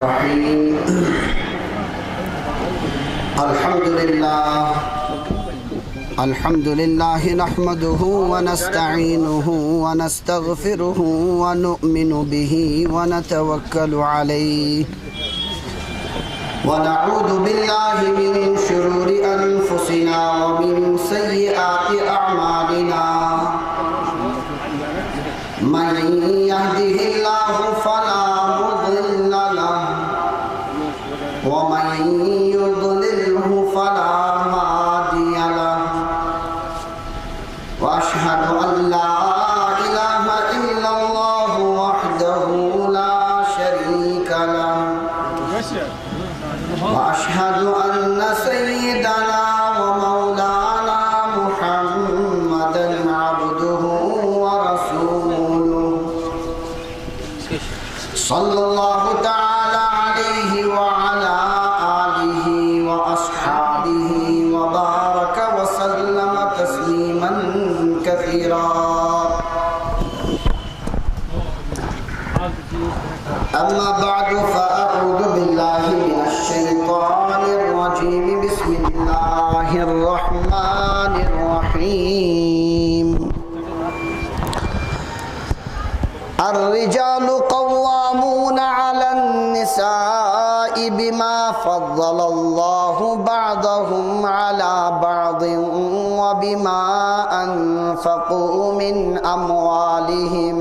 الرحيم. الحمد لله نحمده ونستعينه ونستغفره ونؤمن به ونتوكل عليه ونعوذ بالله من شرور أنفسنا ومن سيئات أعمالنا من يهده الله فلا مضل له ومن يضلله فلا هادي له وأشهد أن لا إله إلا الله وحده لا شريك له وأشهد أن سيدنا ومولانا محمدا عبده ورسوله صلى الله تعالى عليه وعلى آله وأصحابه وبارك وسلم تسليما كثيرا. أما بعد فأعوذ بالله من الشيطان الرجيم. بسم الله الرحمن الرحيم. الرجال قوامون على النساء بما فضل الله بعضهم على بعض وبما أنفقوا من أموالهم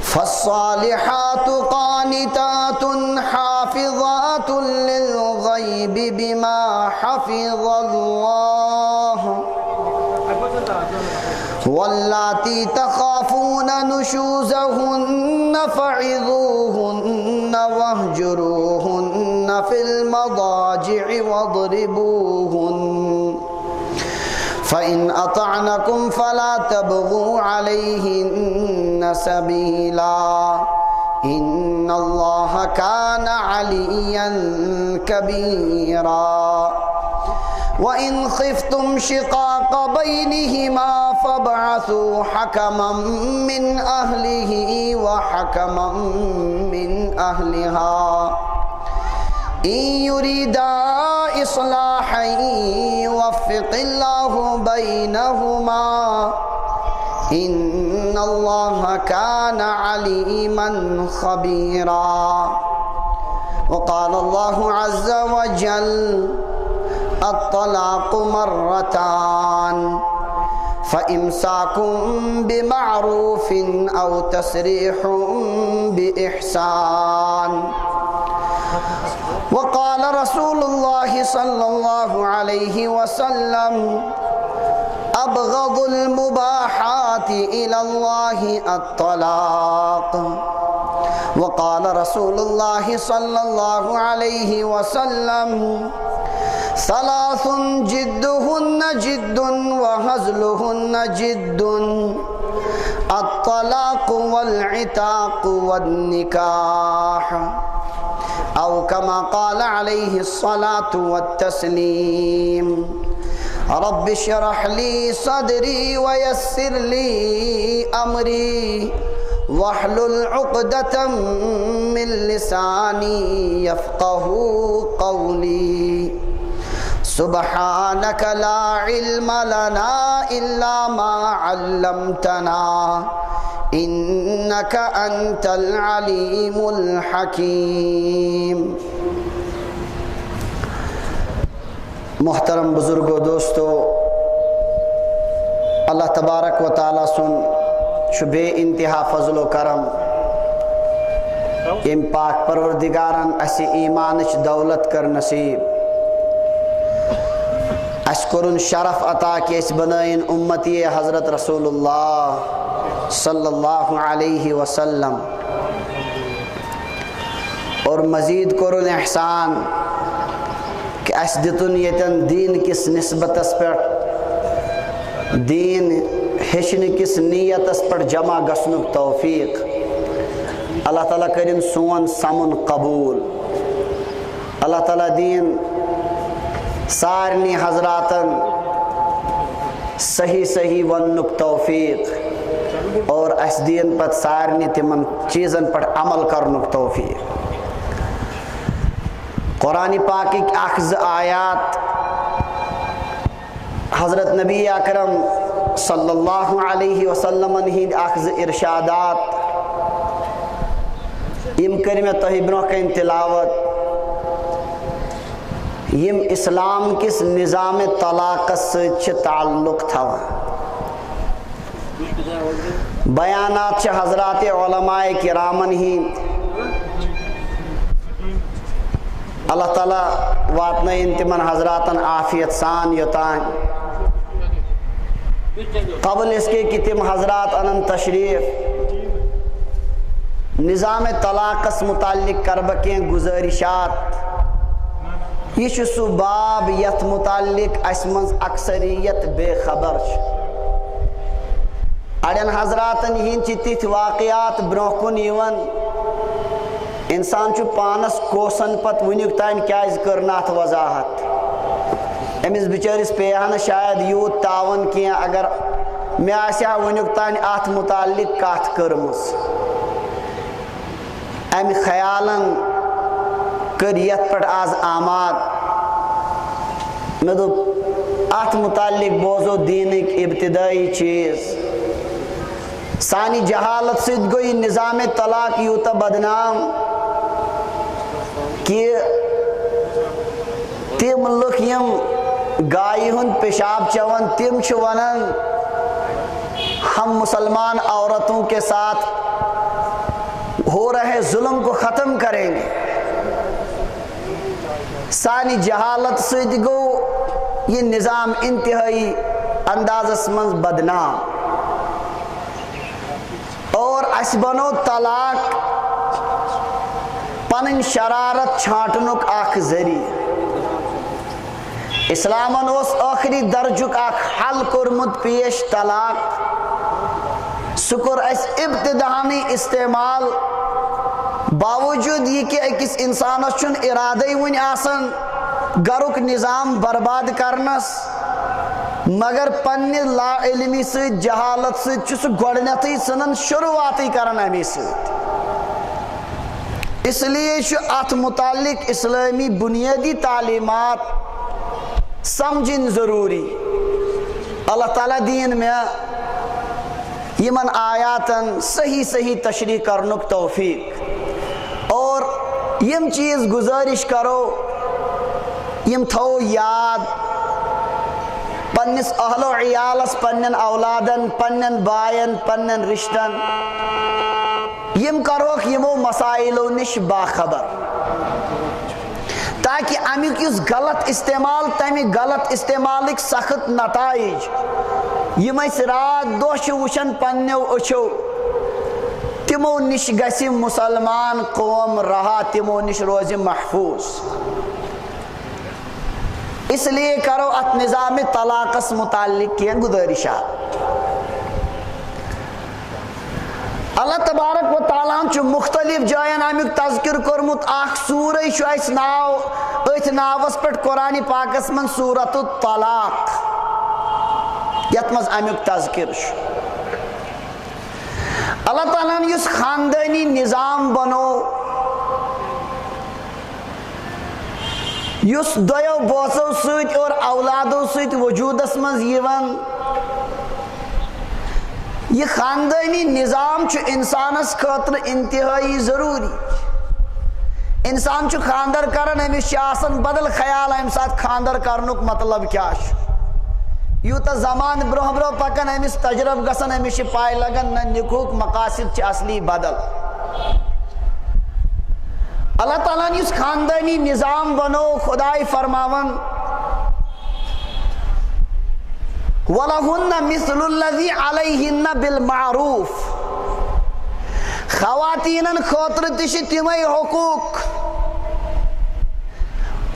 فالصالحات قانتات حافظات للغيب بما حفظ الله واللاتي تخافون نشوزهن فعظوهن واهجروهن في المضاجع واضربوهن فإن أطعنكم فلا تبغوا عليهن سبيلا إن الله كان عليا كبيرا. وإن خفتم شقاق بينهما فابعثوا حكما من أهله وحكما من أهلها إن يريدا إصلاحا يوفق الله بينهما إن الله كان عليما خبيرا. وقال الله عز وجل الطلاق مرتان فإمساك بمعروف أو تسريح بإحسان. وقال رسول الله صلى الله عليه وسلم أبغض المباحات إلى الله الطلاق. وقال رسول الله صلى الله عليه وسلم ثلاث جدهن جد وهزلهن جد الطلاق والعتاق والنكاح أو كما قال عليه الصلاة والتسليم. رب اشرح لي صدري ويسر لي أمري واحلل عقدة من لساني يفقه قولي. سبحانك لا علم لنا إلا ما علمتنا إنك أنت العليم الحكيم. محترم بزرگو دوستو، اللہ تبارک و تعالی سن بے انتہا فضل و کرم ام پاک پروردگارن اسی ایمانچ دولت کر نصیب اس کرن شرف عطا کہ اس بنائن امتی حضرت رسول اللہ صلی اللہ علیہ وسلم اور مزید کرن احسان کہ اس دتن یتن دین کس نسبت اس پر دین ہشن کس نیت اس پر جمع گسنک توفیق. اللہ تعالیٰ کرن سون سمن قبول. اللہ تعالیٰ دین سارنی حضراتن صحیح صحیح ونک توفیق اور اس دین پت سارنی تمن چیزن پر عمل کرنک توفیق. قرآن پاک کی اخذ آیات حضرت نبی اکرم صلی اللہ علیہ وسلم ہند اخذ ارشادات یم کر میں تہ برہ کن تلاوت یم اسلام کس نظام طلاق ست تعلق تھا. بیانات حضرات علماء کرامن ہند اللہ تعالیٰ واتن تمن حضراتن عافیت سان یوتان. قبل اس کے کہ تم حضرات انن تشریف نظام طلاقس متعلق کربکیں گزارشات یہ سو باب یت متعلق اس منز اکثریت بے خبر. اڑین حضراتن ہن تتھ واقعات برہ کن یوان انسان چھ پانس کوسن پت ونیک تان کیاز کرنا ات وضاحت. امس بچارس پیہن شاید یوت تعاون کی اگر میں آسیا ونیک تان ات متعلق کت کرمس ام خیالن کر یت پٹ آز آماد. میں دوپ ات متعلق بوزو دینک ابتدائی چیز سانی جہالت سید گوئی نظام طلاق یوتا بدنام کہ تم لوگ یم گائے ہند پیشاب چون تم چھ ونن ہم مسلمان عورتوں کے ساتھ ہو رہے ظلم کو ختم کریں گے. سانی جہالت سید گو یہ نظام انتہائی اندازس منز بدنام اور اس بنو طلاق پنن شرارت چھانٹنک اخ ذریعہ. اسلامن اس آخری درجک اخ حل کرمت پیش طلاق سکر اس ابتدانی استعمال باوجود یہ کہ اکس انسانس چن ارادہ ون آسن گرک نظام برباد کرنس مگر پنہ لا علمی سے جہالت سے چس گوڑنیتی سنن شروعاتی کرن امی سے. اس لیے ات متعلق اسلامی بنیادی تعلیمات سمجھن ضروری. اللہ تعالیٰ دین میں یمن آیاتن صحیح صحیح تشریح کرنک توفیق اور یم چیز گزارش کرو یم تھو یاد پنس اہل و عیالس پنن اولادن پنن بائن پنن رشتن یم کروک یمو مسائلو نش باخبر تاکہ امیک اس غلط استعمال تمی غلط استعمالک سخت نتائج یم اس رات دو وشن پنیو اچھو تمو نش گسی مسلمان قوم رہا تمو نش روز محفوظ. اس لیے کرو ات نظام طلاقس متعلق کی گزارشات. اللہ تبارک و تعالیٰ چھ مختلف جائن امیک تذکر کرمت اخ سورہ چھ اس ناو ات ناوس پٹ قرآن پاکس من سورۃ الطلاق یت مز امیک تذکر. اللہ تعالیٰ نے اس خاندانی نظام بنو یس دویو بوسو سیت اور اولادو سیت وجودس مز یوان یہ خاندانی نظام چھ انسانس خاطر انتہائی ضروری. انسان چھ خاندر کرن امس آسان بدل خیال امہ سات خاندر کرنک مطلب کیا یوتا زمان برہ برہ پکن امس تجرب گسن امس پائے لگن نہ نکوک مقاصد چھ اصلی بدل. اللہ تعالیٰ نے اس خاندانی نظام بنو خدای فرماون وَلَهُنَّ مِثْلُ الَّذِي عَلَيْهِنَّ بِالْمَعْرُوفِ خواتینن خاطر تش تمے حقوق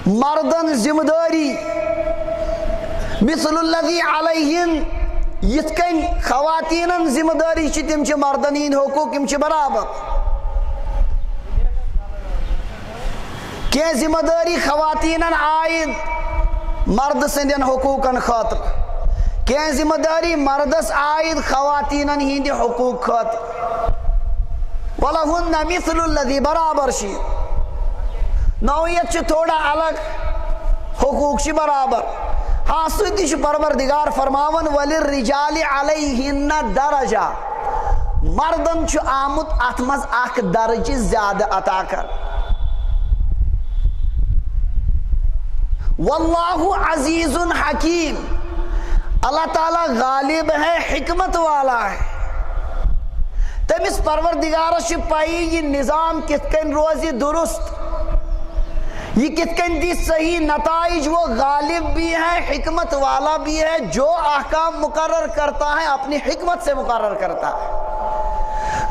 مردن ذمہ داری مثل الذی علیہن یت کن خواتینن ذمہ داری چھ تم چھ مردن ہند حقوق یم چھ برابر. کہ ذمہ داری خواتینن عائد مرد سندین حقوقن خاطر کہ ذمہ داری مردس عائد خواتینن ہند حقوق خاطر وَلَهُنَّ مِثْلُ الَّذِي برابر شی نوعیت چھ تھوڑا الگ حقوق چھ برابر ہاں سویتی چھ پروردگار فرماون وَلِلرِّجَالِ عَلَيْهِنَّ دَرَجَةً مردن چھ آمد اتمز اخ درج زیادہ عطا کر واللہ عزیز حکیم اللہ تعالیٰ غالب ہے حکمت والا ہے تمس پروردگارس چھ پائی یہ نظام کت کن روزی درست یہ کت کن دی صحیح نتائج وہ غالب بھی ہے حکمت والا بھی ہے جو احکام مقرر کرتا ہے اپنی حکمت سے مقرر کرتا ہے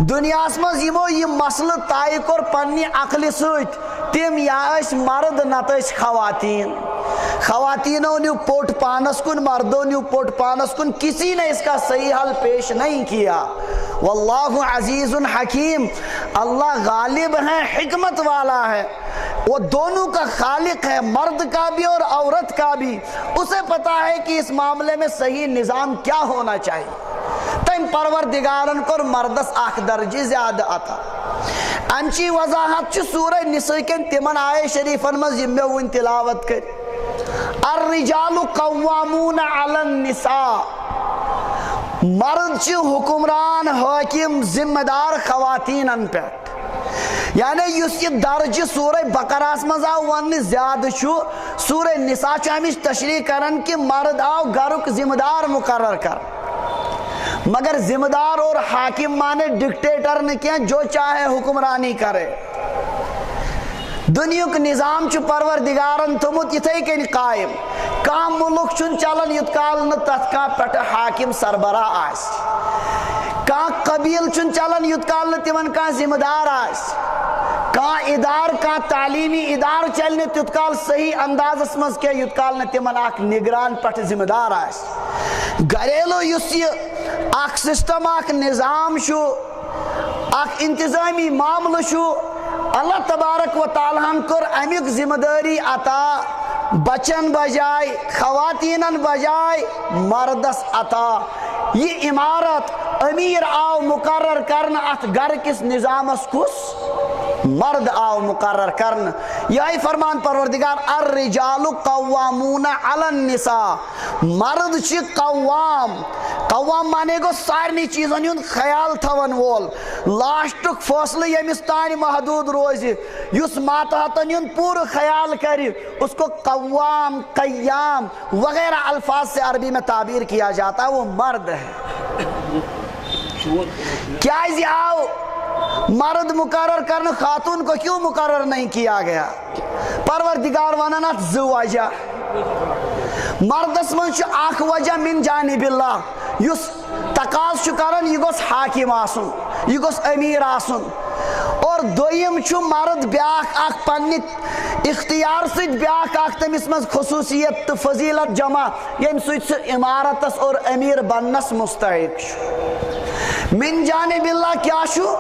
دنیا مز یمو یہ مسئلہ طے کور پننی عقل ست تم یا مرد نت خواتین خواتینوں نے پوٹ پانس کن مردوں نے پوٹ پانس کن کسی نے اس کا صحیح حل پیش نہیں کیا واللہ عزیز حکیم اللہ غالب ہے حکمت والا ہے وہ دونوں کا خالق ہے مرد کا بھی اور عورت کا بھی اسے پتا ہے کہ اس معاملے میں صحیح نظام کیا ہونا چاہیے تم پروردگارن کور مردس اخ درجہ زیادہ عطا انچی وضاحت چھ سورہ نساء کن تمن آئے شریفن مز یم ون تلاوت کر الرجال قوامون علی النساء مرد چھ حکمران حاکم ذمہ دار خواتینن پہ یعنی یس یہ درجہ سورہ بقرہ مز آو ون زیادہ چھو سورہ نساء چھ ہمش تشریح کرن کہ مرد آو گھرک ذمہ دار مقرر کر مگر ذمہ دار اور حاکم مانے ڈکٹیٹر نے کیا جو چاہے حکمرانی کرے دنیا کا نظام چھ پروردگارن تھومت یتھے کن قائم کام ملک چھ چلن یت کال نہ تتھ کا پٹ حاکم سربراہ آس کا قبیل چھ چلن یت کال نہ تمن کا ذمہ دار آس کا ادار کا تعلیمی ادار چلنے تیت کال صحیح انداز مز کے یت کال نہ تمن اخ نگران پٹ ذمہ دار آس گھریلو یس یہ اخ سسٹم اخ نظام شو اخ انتظامی معاملہ شو اللہ تبارک و تعالیٰ کر امیک ذمہ داری عطا بچن بجائے خواتینن بجائے مردس عطا یہ عمارت امیر آو مقرر کرنا ات گھر کس نظامس کس مرد آو مقرر کرنا یہی فرمان پروردگار الرجال قوامون علی النساء مرد چھ قوام قوام مانے گو سارنی چیزن یون خیال تھون وول لاسٹک فیصلہ یمس تانی محدود روزی یس ماتحتن یون پورا خیال کری اس کو قوام قیام وغیرہ الفاظ سے عربی میں تعبیر کیا جاتا ہے وہ مرد ہے کیا اسی آؤ مرد مقرر کرنا خاتون کو کیوں مقرر نہیں کیا گیا پروردگار ونانات زو وجہ مردس من چھ اخ وجہ من جانب اللہ یس تقاض کرن یہ گوس حاکم آسن یہ گوس امیر آسن اور دویم چھ مرد بیاکھ اخ پننی اختیار سۭتۍ بیاکھ اخ تمس مز خصوصیت تو فضیلت جمع یم سۭتۍ سہ عمارتس اور امیر بننس مستحق چھ من جانب اللہ کیا چھو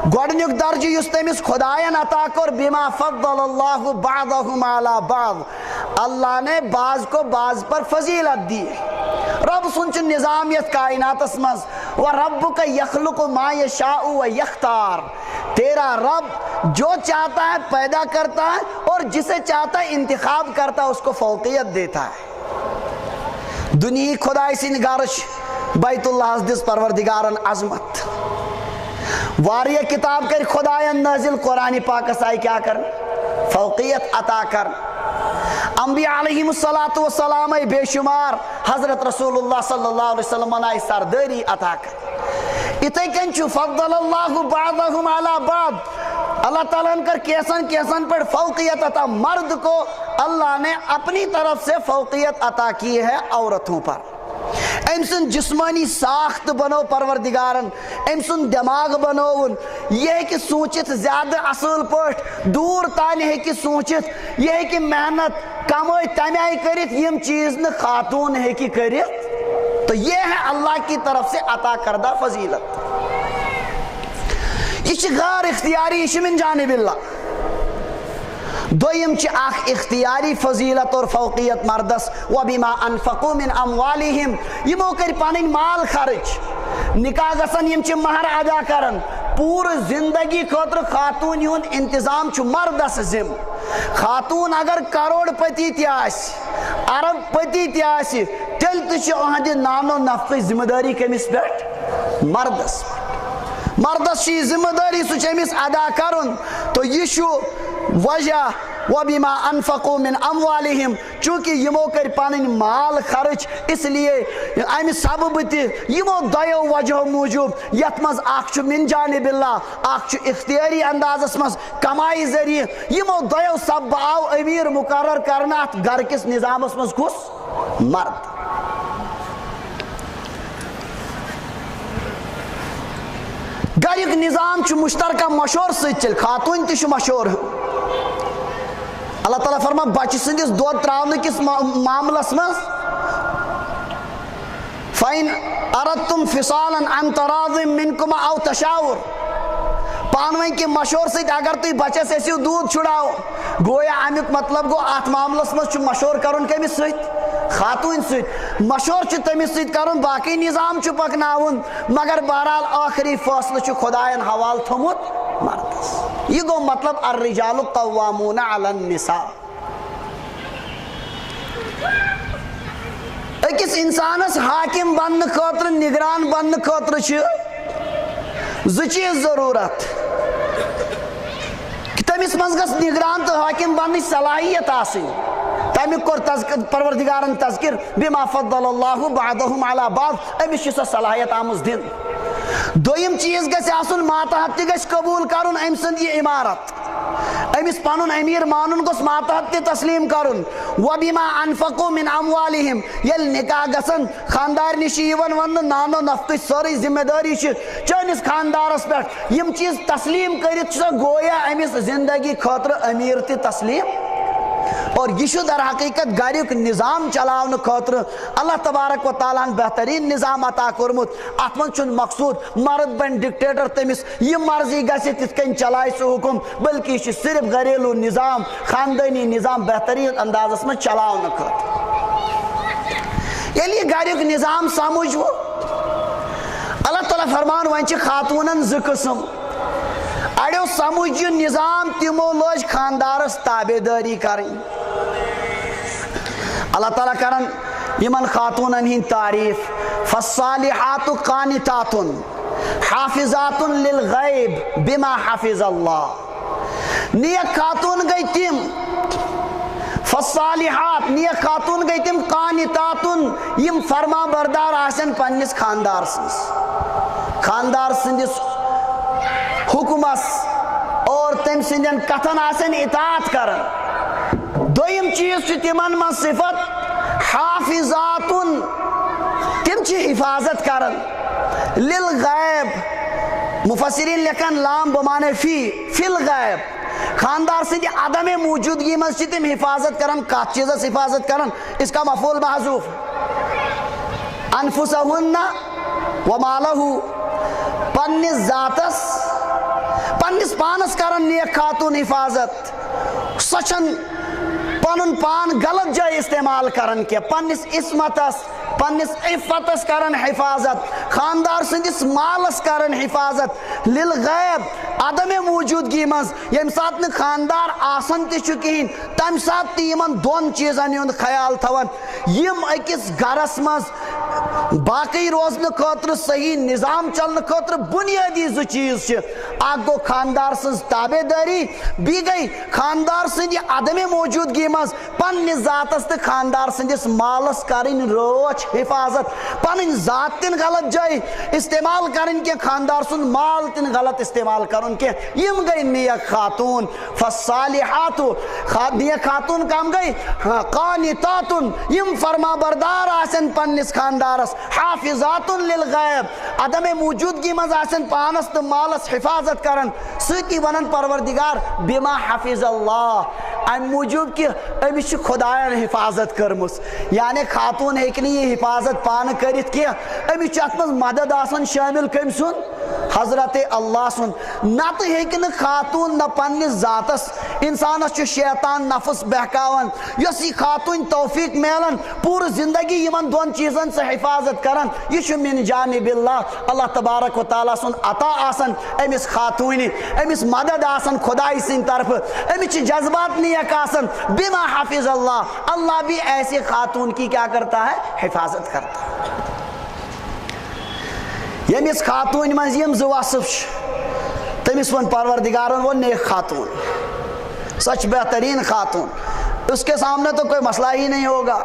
گوڑنیک درجہ یس تمس خدایان عطا کر بما فضل اللہ بعضهم علی بعض اللہ نے بعض کو بعض پر فضیلت دی رب سنچ نظامیت کائنات اسمز وَرَبُّكَ يَخْلُقُ مَا يَشَاءُ وَيَخْتَارُ تیرا رب جو چاہتا ہے پیدا کرتا ہے اور جسے چاہتا ہے انتخاب کرتا ہے اس کو فوقیت دیتا ہے دنیا خدای سی نگارش بیت اللہ دس پروردگارن عظمت واریہ کتاب کر خدایان نازل قرآن پاک سائی کیا کرن فوقیت عطا کرن انبیاء علیہم السلام بے شمار حضرت رسول اللہ صلی اللہ علیہ وسلم نے سرداری عطا کر اتھے کنچو فضل اللہ بعضهم علی بعض اللہ تعالیٰ نے کر کیسن پر فوقیت عطا مرد کو اللہ نے اپنی طرف سے فوقیت عطا کی ہے عورتوں پر امسن جسمانی ساخت بنو پروردگارن امسن دماغ بنوون یہ ہے کہ سوچت زیادہ اصل پٹ دور تانی ہے کہ سوچت یہ ہے کہ محنت کمائی تمیائی کرت یم چیز نہ خاتون ہے کہ کرت تو یہ ہے اللہ کی طرف سے عطا کردہ فضیلت یہ غیر اختیاری یہ من جانب اللہ دویم چھ اخ اختیاری فضیلت اور فوقیت مردس وبما انفقوا من اموالہم یمو کر پنن مال خرچ نکاح گژھن یم چھ مہر ادا کرن پورٕ زندگی خاطر خاتون ہُنٛد انتظام چھُ مردس ذمہ خاتون اگر کروڑ پتی تہِ آسہِ ارب پتی تہِ آسہِ تیٚلہِ تہِ چھِ أہنٛدِ نانو نفقٕچ ذمہ دٲری کٔمِس پٮ۪ٹھ مردس مردس چھِ یہِ ذمہ دٲری سُہ چھُ أمِس ادا کرُن تہٕ یہِ چھُ وجہ وبما انفقوا من اموالہم چونکہ یمو کر پنن مال خرچ اس لیے امہ سبب تہ یمو دۄیو وجہو موجوب یتھ مز اکھ چھُ من جانب اللہ اکھ چھُ اختیاری اندازس مز کمائی ذریعہ یمو دۄیو سبب آو امیر مقرر کرنا اتھ گھر کس نظامس مز کس مرد گھرک نظام چھُ مشترکہ مشور سۭتۍ چل خاتون تہ چھُ مشور اللہ تعالیٰ فرما بچہ سندس دود تراؤن کس معاملس مز فَإِنْ أَرَدْتُمْ فِصَالًا عَنْ تَرَاضٍ مِنْكُمْ أَوْ تَشَاوُرٍ پانوین کے مشور سۭتۍ اگر تُہۍ بچس ٲسِو دود چھُڑاو گویا امیُک مطلب گوٚو اتھ معاملس مز چھُ مشور کرُن کٔمِس سۭتۍ خاتون سۭتۍ مشور چھُ تٔمِس سۭتۍ کرُن باقٕے نظام چھُ پکناوُن مگر بہرحال آخری فٲصلہٕ چھُ خۄدایَن حوالہٕ تھوٚمُت مردس یہ گو مطلب الرجال قوامون علی النساء اکس انسانس حاکم بننے خاطر نگران بننے خاطر زٕ چیز ضرورت کہ تمس مز گژھِ نگران تو حاکم بننے صلاحیت آسٕنۍ تمیُک کوٚر پروردگارن تذکر بما فضل اللہ بعضهم علی بعض امس چھِ سۄ صلاحیت آمٕژ دِنہٕ دویم چیز گژھِ آسُن ماتحت تہِ گژھِ قبول کرُن أمۍ سٕنٛد یہِ عمارت أمِس پنُن امیر مانُن گوٚژھ ماتحت تہِ تسلیٖم کرُن وبما انفقوا من اموالہم ییٚلہِ نکاح گژھن خاندارنہِ چھِ یِوان وننہٕ نانو نفقٕچ سٲرٕے ذمہ دٲری چھِ چٲنِس خاندارس پٮ۪ٹھ یِم چیٖز تسلیٖم کٔرِتھ چھُ سۄ گویا أمِس زندگی خٲطرٕ امیر تہِ تسلیٖم اور یہ چھُ در حقیقت گھریُک نظام چلاونہٕ خٲطرٕ اللہ تبارک و تعالیٰ ہن بہتریٖن نظام عطا کوٚرمُت اتھ منٛز چھُنہٕ مقصوٗد مرد بنہِ ڈکٹیٹر تٔمِس یہِ مرضی گژھِ تِتھ کٔنۍ چلایہِ سُہ حُکم بلکہ یہِ چھُ صرف گھریلوٗ نظام خاندٲنی نظام بہتریٖن اندازس منٛز چلاونہٕ خٲطرٕ ییٚلہِ یہِ گھریُک نظام سمجھ اللہ تعالیٰ فرمان وۄنۍ چھِ خاتوٗنن زٕ قٕسم اڑیو سمجھ یہ نظام تمو لوج خاندارس تابع داری کریں اللہ تعالیٰ کرن یمن خاتونن ہند تعریف فالصالحات قانتات حافظات للغیب بما حفظ اللہ نیک خاتون گئی تم فالصالحات نیک خاتون گئی تم قانتات یم فرما بردار آسن پنس خاندار سندس حکمس اور تم سندین کتن آسن اطاعت کرن دویم چیز چھ تمن من صفت حافظات تم چھ حفاظت کرن للغیب مفسرین لکھن لام بمانے فی الغیب خاندار سندی عدم موجودگی من چھ تم حفاظت کرن کات چیز حفاظت کرن اس کا مفعول محذوف انفسہن ومالہ پنس ذاتس پنس پانس کرن نیک خاتون حفاظت سچن پنن پان غلط جائے استعمال کرن کے پنس عصمتس پنس عفتس کرن حفاظت خاندار سندس مالس کرن حفاظت للغیب عدم موجودگی مز یم سات خاندار آسن تہ کہین تم سات تمن دون چیزن ہند خیال تھوان یم اکس گھرس مز باقی روزن خاطر صحیح نظام چلن خاطر بنیادی زٕ چیز اکھ گو خاندار سز تابع داری بی گئی خاندار سندی عدم موجودگی مز پنس ذاتس تو خاندار سندس مالس کرن روچ حفاظت پن ذات تن غلط جائے استعمال کرن کی خاندار سن مال تن غلط استعمال کرن کی یم گئی نیک خاتون فالصالحات نیک خاتون کم گئی قانتات یم فرما بردار آسن پنس خاندارس حافظات للغیب عدم موجودگی مز آسن پانس تو مالس حفاظت کرن ستی ونن پروردگار بما حفظ اللہ ام موجود کہ امس خدایان حفاظت کرمس یعنی خاتون ہیکہ یہ حفاظت پان کرت کی امس ات مز مدد آسان شامل کم سن حضرت اللہ سن نت ہیکن خاتون نہ پنس ذاتس انسانس چھ شیطان نفس بہکاون یس یہ خاتون توفیق میلن پور زندگی یمن دون چیزن سے حفاظت کرن یہ چھ من جانب اللہ تبارک و تعالی سن عطا آسن امس خاتون امس مدد آسن خدائی سن طرف امس جذبات نیک آسن بما حافظ اللہ بھی ایسے خاتون کی کیا کرتا ہے حفاظت کرتا ہے یمس خاتون من یم زٕ وصف تمس ون پروردگارن وہ نیک خاتون سچ بہترین خاتون اس کے سامنے تو کوئی مسئلہ ہی نہیں ہوگا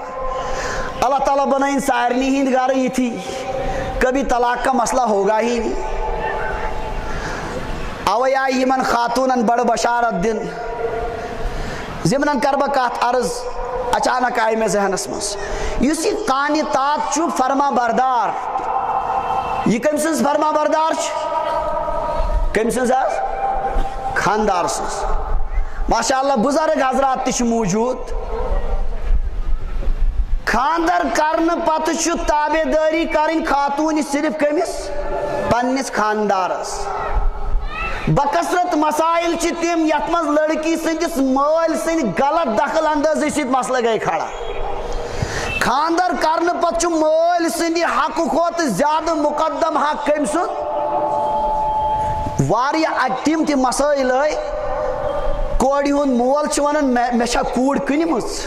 اللہ تعالیٰ بنائیں سارنی ہند گھر یہ تھی کبھی طلاق کا مسئلہ ہوگا ہی نہیں اوے آئی یمن خاتونن بڑ بشارت دن ضمنن کر بہ کت عرض اچانک آئی میں ذہنس مز یس یہ قانتات چھُ فرما بردار یہ کم سنز فرما بردار کم سنز خاندار سنز ماشاءاللہ بزرگ حضرات تش موجود خاندر کرن پتہ چھ تابع داری کرن خاتون صرف کمس پنس خاندارس بکثرت مسائل چھ تم یت مز لڑکی سندس مال سند غلط دخل اندازی سید مسئلہ گئی کھڑا خاندر کرن پتہ چھ مال سندی حق کھوت زیادہ مقدم حق کم سن واریاہ تم تہ مسائل آئی کوڑی ہند مول چھ ونان مے چھا کوڑ کنمز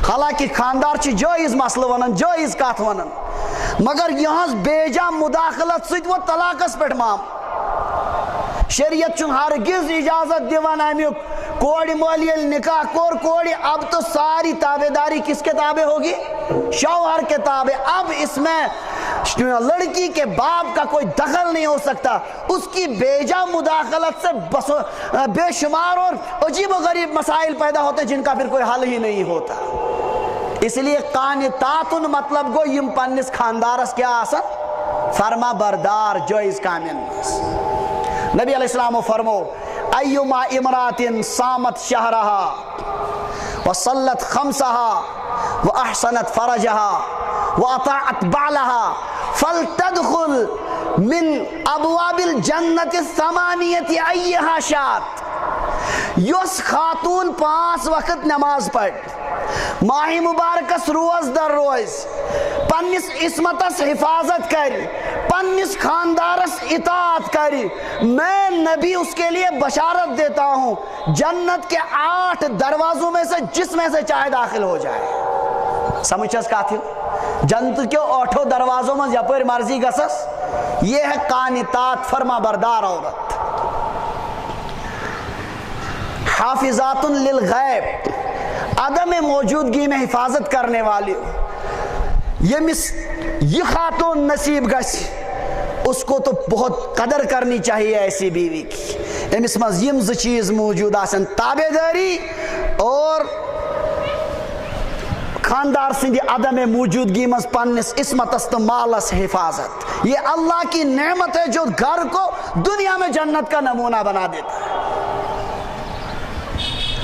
حالانکہ خاندار چھ جائز مسئلہ ونان جائز کت ونان مگر یہاں بیجا مداخلت سید وہ طلاقس پہ مام شریعت چھ ہرگز اجازت دیوان امیک کوڑی مولی نکاح کور کوڑی اب تو ساری تابع داری کس کے تابع ہوگی شوہر کے تابع اب اس میں لڑکی کے باپ کا کوئی دخل نہیں ہو سکتا اس کی بیجا مداخلت سے بے شمار اور عجیب و غریب مسائل پیدا ہوتے جن کا پھر کوئی حل ہی نہیں ہوتا اس لیے قانتاتن مطلب گو یم پنس خاندارس کیا آسن فرما بردار جائز کامن نبی علیہ السلام فرمو ایما امرات صامت شہرها وصلت خمسها واحسنت فرجها واطاعت بعلها فلتدخل من ابواب الجنت الثمانیت ایها شاءت یس خاتون 5 وقت نماز پڑھ ماہ مبارکس روز در روز پنس عصمتس حفاظت کر پنس خاندارس اطاعت کر میں نبی اس کے لیے بشارت دیتا ہوں جنت کے 8 دروازوں میں سے جس میں سے چاہے داخل ہو جائے سمجھس کا تھی جنت کے 8 دروازوں میں یپر مرضی گسس یہ ہے قانتات فرما بردار عورت حافظات للغیب عدم موجودگی میں حفاظت کرنے والی یہ خاتون نصیب گس اس کو تو بہت قدر کرنی چاہیے ایسی بیوی کی امس مز یم ز چیز موجود آسن تابع داری اور خاندار سندی عدم موجودگی مز پنس عصمتس تو مالس حفاظت یہ اللہ کی نعمت ہے جو گھر کو دنیا میں جنت کا نمونہ بنا دیتا ہے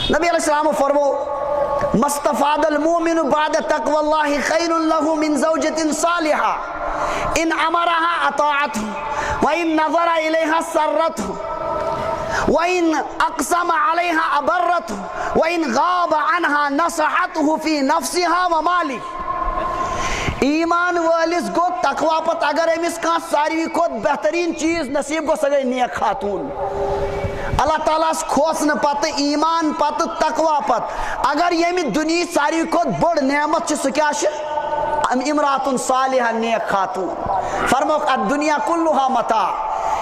نبی علیہ السلام فرمو مستفاد المومن بعد تقوى الله خير له من زوجة صالحة ان امرها اطاعته وان نظر اليها سرته وان اقسم عليها ابرته وان غاب عنها نصحته في نفسها وماله ایمان والس گو تقوی پت اگر امس کا ساروی کھت بہترین چیز نصیب کو سگے نیک خاتون اللہ تعالیٰ کھوسن پتہ ایمان پتہ تقوی پت اگر یمی دنیا ساری کھت بڑ نعمت چھ سکیا امرات صالحہ نیک خاتون فرموک الدنیا کلها متاع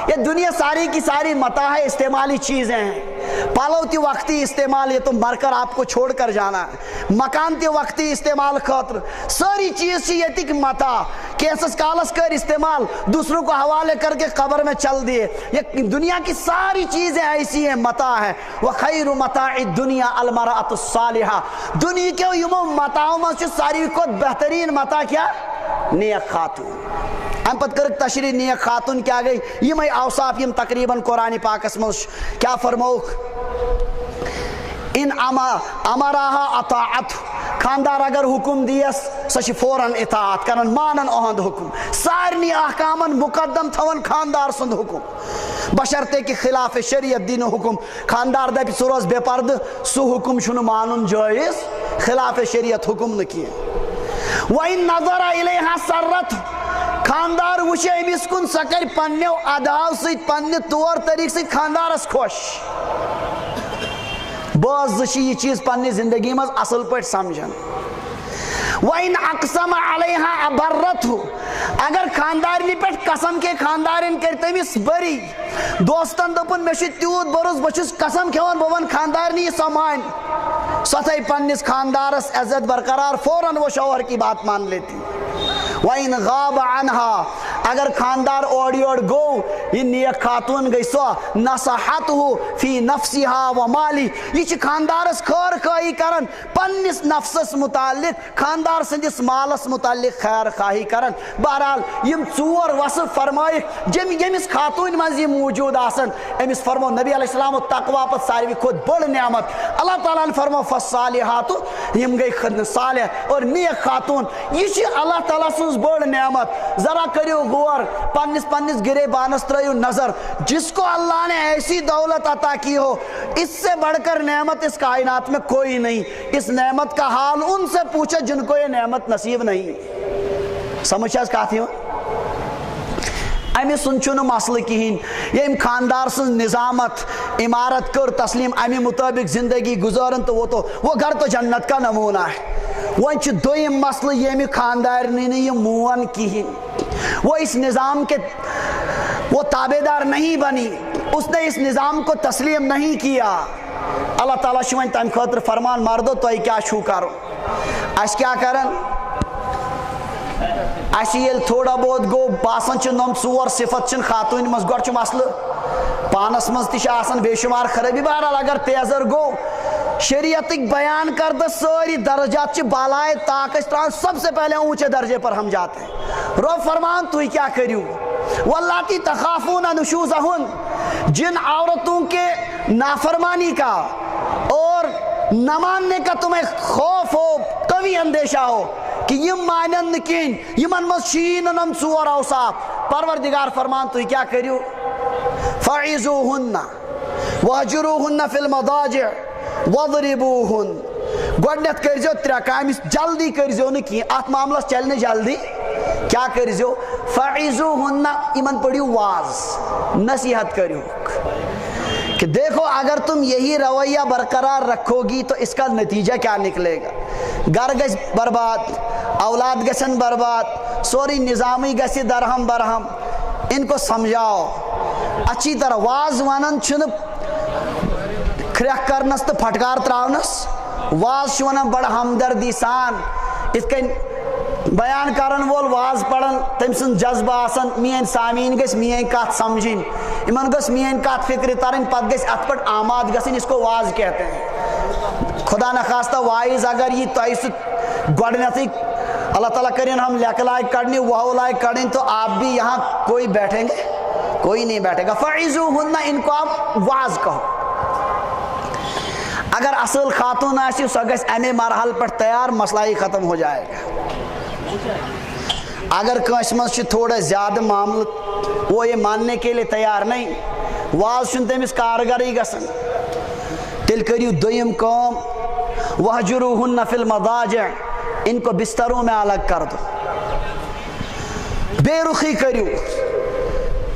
یہ دنیا ساری کی ساری متاع ہے استعمالی چیزیں ہیں پالو تی وقتی استعمال یہ تو مر کر آپ کو چھوڑ کر جانا ہے مکان تی وقتی استعمال خاطر ساری چیز چی یہ تک متاع کیسس کالس کر استعمال دوسروں کو حوالے کر کے قبر میں چل دیے یہ دنیا کی ساری چیزیں ایسی ہیں متاع ہے وخیر متاع الدنیا المرأة الصالحہ دنیا کے یمو متاعوں میں ساری کو بہترین متاع کیا نیک خاتون ہم پت کرک تشریح نیک خاتون کیا گئی یہ میں اوصاف یم تقریباً قرآن پاک اسمش کیا فرموک ان امراها اطاعت خاندار اگر حکم دیس سہ فوراً اطاعت کرن مانن اہند حکم سارنی احکامن مقدم تھون خاندار سند حکم بشرطے کہ خلاف شریعت دین حکم خاندار دپ سہ روز بے پردہ سہ حکم چھُنہٕ مانن جائز خلاف شریعت حکم نہ کینٛہہ وَإِن نَظَرَ إِلَيْهَا سَرَّتْ خاندار وچھے امس کن سہ کر پنو اداو ست پنہ طور طریقہ ست خاندارس خوش بعض یہ چیز پنہ زندگی مز اصل پہ سمجھن وَإِنْ أَقْسَمَ عَلَيْهَا أَبَرَّتْهُ اگر خاندارنی پہ قسم کے خاندارن کر تمس بری دوستن دپن مے تیوت بروس بچس قسم کھوان بہ ون خاندارنی سمان سہ تھے پنس خاندارس عزت برقرار فوراً وہ شوہر کی بات مان لیتی وَإِنْ غَابَ عَنْهَا اگر خاندار اوڑ یوڑ گو یہ نیک خاتون گئی سو نصحته فی نفسها ومالی یہ خاندارس خیر خواہی کرن پنس نفسس متعلق خاندار سندس مالس متعلق خیر خواہی کرن بہرحال یم ژور وصف فرمائک یمس خاتون مز یہ موجود آسن امس فرمو نبی علیہ السلام تقوی پت ساروی کھت بڑ نعمت اللہ تعالیٰ نے فرمو فالصالحات یم گئی صالح اور نیک خاتون یہ اللہ تعالیٰ سن بڑ نعمت ذرا کریو غور پنس گرے بانس ترائیو نظر جس کو اللہ نے ایسی دولت عطا کی ہو اس سے بڑھ کر نعمت اس کائنات میں کوئی نہیں اس نعمت کا حال ان سے پوچھے جن کو یہ نعمت نصیب نہیں سمجھ کہتی ہوں امی سنچن مسئلہ کہین یم خاندار سن نظامت عمارت کر تسلیم امی مطابق زندگی گزارن تو وہ گھر تو جنت کا نمونہ ہے وہ دویم مسئلہ یمی خاندار نہیں مون کہین وہ اس نظام کے وہ تابعدار نہیں بنی اس نے اس نظام کو تسلیم نہیں کیا اللہ تعالیٰ شوین تم خاطر فرمان مردو تو کیا چھو کرو اس کیا کرن اس یل تھوڑا بہت گو باسن چھ نم ژور صفت چھ خاتون مز گۄڈٕ چھُ مسئلہ پانس مز تہ آسان بے شمار خرابی بہرحال اگر تیزر گو شریعتک بیان کردہ ساری درجات چھ بالائے طاقت تران سب سے پہلے اونچے درجے پر ہم جاتے ہیں رب فرمان تو کیا کریو واللاتی تخافون نشوزہن جن عورتوں کے نافرمانی کا اور نہ ماننے کا تمہیں خوف ہو قوی اندیشہ ہو کہ یم مانن نکین یمن مز شین نم ژور اوصاف پروردگار فرمان تو کیا کریو فعظوہن وہجروہن فی المضاجع وضربوہن گۄڈنیتھ کرزیو ترے کامہ جلدی کرزیو نہ کی ات معاملس چلنے جلدی کیا کرزیو فعظوہن یمن پڑھیو واز نصیحت کریو کہ دیکھو اگر تم یہی رویہ برقرار رکھو گی تو اس کا نتیجہ کیا نکلے گا گھر گژھِ برباد اولاد گژھن برباد سوری نظامی گژھِ درہم برہم ان کو سمجھاؤ اچھی طرح واز ونن چھن کھرک کرنس تو پھٹکار تراونس واز چھ ونان بڑا ہمدردی سان ات کن بیان کرن وول واز پڑھن تم سن جذبہ آسن مین سامعین گژھِ میٲنۍ کتھ سمجھن یمن گژھِ میٲنۍ کتھ فکر ترن پتہٕ گژھِ ات پٮ۪ٹھ آماد گژھن اس کو واز کہتے ہیں خدا نخواستہ وائز اگر یہ تہ سہ گۄڈنیتھٕے اللہ تعالیٰ کرین ہم لیک لائق کڑنے وہ لائق کڑیں تو آپ بھی یہاں کوئی بیٹھیں گے کوئی نہیں بیٹھے گا فعظوہن ان کو آپ واز کہو اگر اصل خاتون آسی سو گژھِ امی مرحل پر تیار مسئلہ ہی ختم ہو جائے گا اگر کانس مز تھوڑا زیادہ معاملہ وہ یہ ماننے کے لیے تیار نہیں واز چھن تمس کارگر ہی گژھن تیل کریو دویم کام وہجروہن فی المضاجع ان کو بستروں میں الگ کر دو بے رخی کریو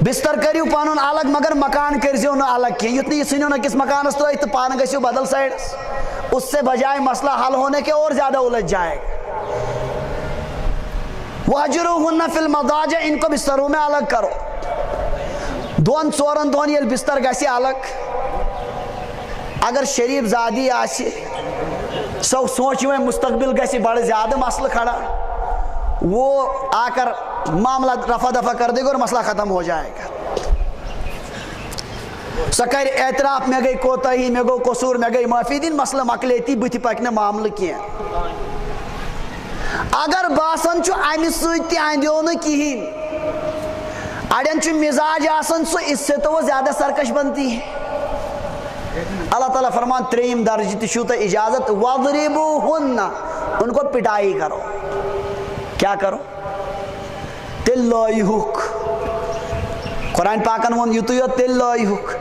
بستر کریو پانون الگ مگر مکان کرزیو نہ الگ کی یتنی سنیو نہ کس مکانس ترائیو تو پان گژھیو بدل سائڈس اس سے بجائے مسئلہ حل ہونے کے اور زیادہ الجھ جائے گا وہجروہن فی المضاجع ان کو بستروں میں الگ کرو دون ژورن دون یل بستر گژھِ الگ اگر شریف زادی آسی سو سوچ میں مستقبل گژھِ بڑے زیادہ مسئلہ کھڑا وہ آ کر معاملہ رفع دفع کر دے گا اور مسئلہ ختم ہو جائے گا سہ کر اعتراف میں گئی کوتاہی میں گو قصور میں گئی معافی دین مسئلہ مکلیتی بتھ پکنے معاملہ کیا اگر باسن چھو امہ سۭتۍ اندیو نہ کہین اڑین چھو مزاج آسن سو اس سے تو وہ زیادہ سرکش بنتی ہے اللہ تعالیٰ فرمان تریم درجہ تشو تو اجازت وضربوہن ان کو پٹائی کرو. کیا کرو؟ تیل لٲیہُکھ. قرآن پاکن وون یُتُے یوت تیل لٲیہُکھ.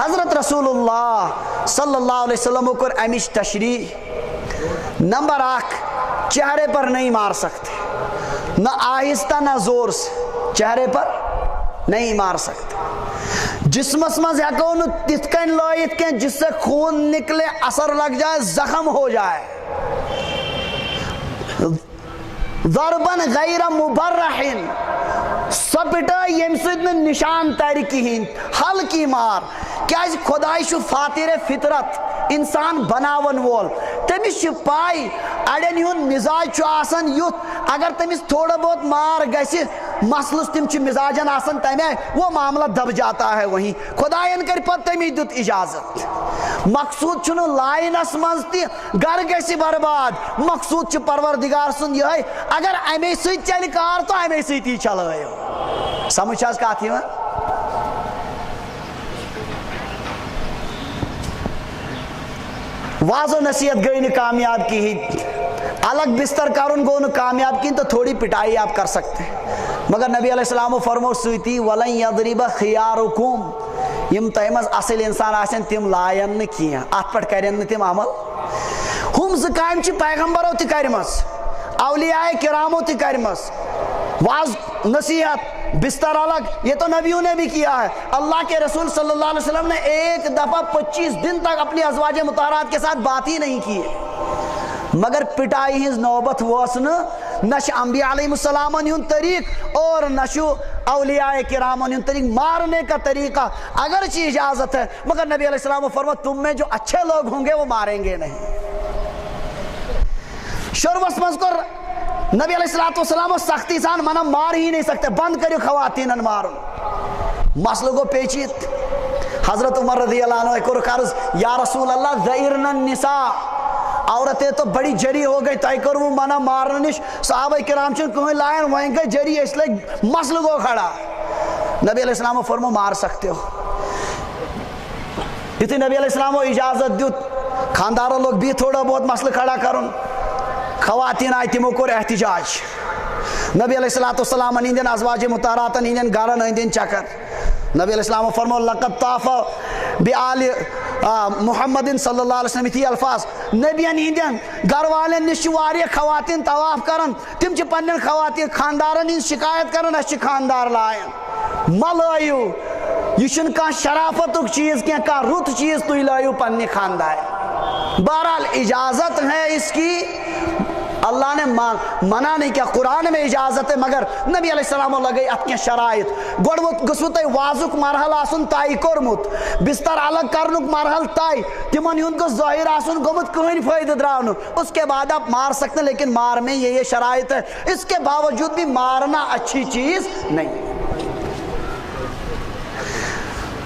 حضرت رسول اللہ صلی اللہ علیہ وسلم کر امچ تشریح. نمبر 1, چہرے پر نہیں مار سکتے, نہ آہستہ نہ زور سے, چہرے پر نہیں مار سکتے. جسمس مز ہیکو نہ تِتھ کن لٲیِتھ کینٛہہ جس سے خون نکلے, اثر لگ جائے, زخم ہو جائے. ضربن غیر مبرحن, سۄ پٹٲے ییٚمہِ سۭتۍ نہٕ نشان ترِ کِہیٖنۍ, ہلکی مار. کیازِ خۄداے چھُ فاطرِ فطرت, انسان بناون وول. تٔمِس چھِ پاے اڑٮ۪ن ہُنٛد مزاج چھُ آسان یُتھ اگر تٔمِس تھوڑا بہت مار گژھِ, مسلس تم چھِ مزاجن آسان تمہِ آیہِ, وہ معاملہ دب جاتا ہے وہیں. خۄدایَن کٔرۍ پتہٕ تٔمی دیُت اجازت. مقصوٗد چھُنہٕ لاینس منٛز تہِ گرٕ گژھِ برباد, مقصوٗد چھُ پروردگار سُنٛد یِہوٚے, اگر امے سۭتۍ چلہِ کار تہٕ امے سۭتی چلٲیو. سمجھ چھا حظ کتھ یِوان؟ واض و نصیحت گئی نہ کامیاب کہیٖنۍ, الگ بستر کرن گو نہ کامیاب کہیٖنۍ, تو تھوڑی پٹائی آپ کر سکتے ہیں. مگر نبی علیہ السلام فرمو سۭتی وَلَن یَضْرِبَ خِیارُکُم, یم تۄہہِ منٛز اصل انسان آسن تم لایَن نہٕ کینٛہہ, اتھ پٮ۪ٹھ کرن نہٕ تم عمل. ہُم زٕ کامہِ چھِ پیغمبرو تہِ کرِمژ, اولیاء کرامو تہِ کرِمژ. واض نصیحت, بستر الگ, یہ تو نبیوں نے بھی کیا ہے. اللہ کے رسول صلی اللہ علیہ وسلم نے ایک دفعہ 25 دن تک اپنی ازواج مطہرات کے ساتھ بات ہی نہیں کی. مگر پٹائی ہز نوبت وس نہ انبیاء علیہ السلام ہند طریق اور نہ اولیاء کرامن ہند طریق. مارنے کا طریقہ اگرچہ اجازت ہے, مگر نبی علیہ السلام فرما تم میں جو اچھے لوگ ہوں گے وہ ماریں گے نہیں. شروعس مز کر نبی علیہ السلام سختی سان منع, مار ہی نہیں سکتے, بند کرو خواتین مارن. مسئلہ گو پیچیت. حضرت عمر رضی اللہ عنہ کو عرض, یا رسول اللہ ذعرن النساء, عورتیں تو بڑی جری ہو گئی, تہ کرو منع مارن نش. صحابہ کرام چھ کہیں لائن وہیں گئے جری, اس لیے مسئلہ گو کھڑا. نبی علیہ السلام فرمو مار سکتے ہو. یتھے نبی علیہ السلام اجازت دیت, خانداروں لوگ بھی تھوڑا بہت مسئلہ کھڑا کرن. خواتین آئی تمو کور احتجاج. نبی علیہ السلام ہندین ازواج مطہراتن ہندین گھرن ہندین چکر. نبی علیہ السلام فرمو لقد طاف بآل محمد صلی اللہ علیہ وسلم, تھی الفاظ نبی ہندین گھر والن نش واریاہ خواتین طواف کرن, تم چھ پنن خواتین خاندارن ہند شکایت کرن, اس چھ خاندار لائن. ملائیو, یہ چھن کان شرافتک چیز کیا, کان رت چیز تھی لائیو پنی خاندار. بہرحال اجازت ہے اس کی, اللہ نے منع نہیں کیا, قرآن میں اجازت ہے, مگر نبی علیہ السلام لگئی ات کی شرائط. گوڑ گسو تہ واضح مرحل آسن طے کورمت, بستر الگ کرنک مرحل طے, تمن ہند کو ظاہر آسن گومت, کہیں فائدہ دراؤن. اس کے بعد آپ مار سکتے ہیں, لیکن مار میں یہ شرائط ہے. اس کے باوجود بھی مارنا اچھی چیز نہیں.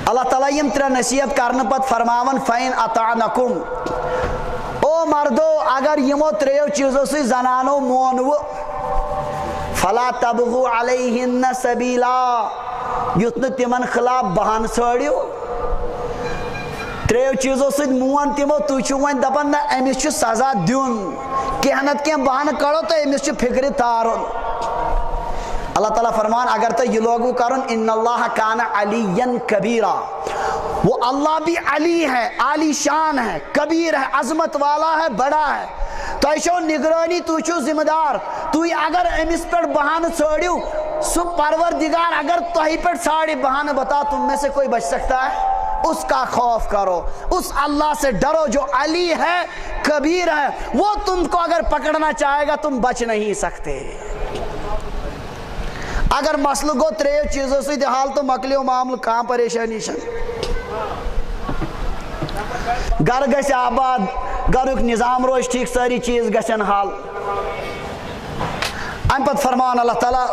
اللہ تعالیٰ یم ترے نصیحت کرنے پت فرماون فین اطعنکم, او مردو اگر یمو تریو چیزوں سے زنانو مونو, فلا تبغو علیہن سبیلا, یتن تمن خلاف بہان ژھٲرِو. تریو چیزوں سے مون تمو, تُہۍ چھِو وۄنۍ دپان نہ أمِس چھُ سزا دیُن, کینٛہہ نتہٕ کینٛہہ بہانہٕ کڑو تہٕ أمِس چھُ فکرِ تارُن. اللہ تعالیٰ فرمان اگر تو یہ لوگوں کرن, ان اللہ کان علی کبیرا, وہ اللہ بھی علی ہے, عالی شان ہے, کبیر ہے, عظمت والا ہے, بڑا ہے. تہ چھو نگرانی, تُہۍ چھو ذمہ دار. تُہۍ اگر امس پہ بہانہ ژھٲرِو, سُہ پروردگار اگر تہ پہ ژھانڈِ بہانہ, بتا تم میں سے کوئی بچ سکتا ہے؟ اس کا خوف کرو, اس اللہ سے ڈرو جو علی ہے, کبیر ہے. وہ تم کو اگر پکڑنا چاہے گا تم بچ نہیں سکتے. اگر مسئلہ گو تریو چیزوں سے حال تو مکلیو معاملہ, کہاں پریشانی چھ. گھر گژھِ آباد, گھرک نظام روز ٹھیک, ساری چیز گژھن حل. ام پت فرمان اللہ تعالیٰ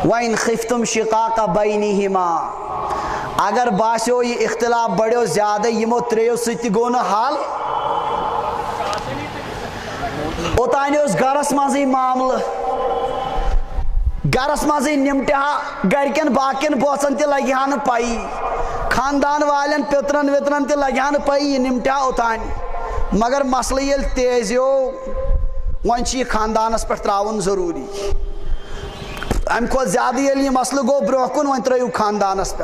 وَإِنْ خِفْتُمْ شِقَاقَ بَيْنِهِمَا, اگر باسیو یہ اختلاف بڑھو زیادہ یمو تریو سۭتۍ گو نہٕ حل, اوتانۍ اوس گرس منٛزٕے معاملہٕ, گرس مزے نمٹا, گرکن باقین بوسن تہ لگہ ہا نہٕ پائی, خاندان والن پترن وترن تہ لگہ ہا نہٕ پائی, یہ نمٹا اوتان. مگر مسئلہ یل تیزیو, ون خاندانس پہ تراؤن ضروری ام کھت زیادہ یل یہ مسئلہ گو برو کن ون ترو خاندانس پہ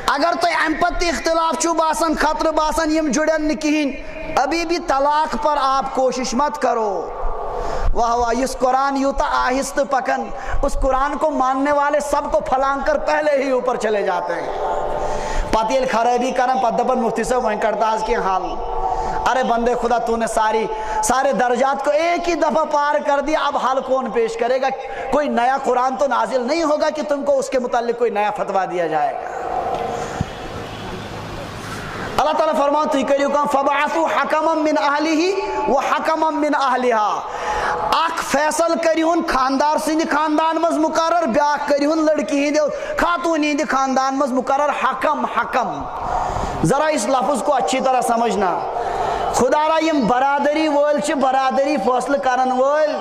اگر تھی ام پتہ اختلاف چھو باسان خطرہ باسان یم جڑن نہ کہین ابھی بھی طلاق پر آپ کوشش مت کرو واہ واہ اس قرآن یوتا آہستہ پکن اس قرآن کو ماننے والے سب کو پھلانگ کر پہلے ہی اوپر چلے جاتے ہیں پتہ یل خرابی کرن پتہ دپن مفتی صاحب وہیں کرتا اس کی حال ارے بندے خدا تو نے سارے درجات کو ایک ہی دفعہ پار کر دیا اب حل کون پیش کرے گا کوئی نیا قرآن تو نازل نہیں ہوگا کہ تم کو اس کے متعلق کوئی نیا فتویٰ دیا جائے گا اللہ تعالیٰ فرماؤں تو کریو کہاں فَبَعَثُوا حَكَمًا مِّنْ أَهْلِهِ وَحَكَمًا مِّنْ أَهْلِهَا اک فیصل کریون خاندار سند خاندان مز مقرر بیاک کریون لڑکی ہند خاتون ہند خاندان مز مقرر حکم ذرا اس لفظ کو اچھی طرح سمجھنا خدا را یم برادری وول چھ برادری فیصلہ کرن وول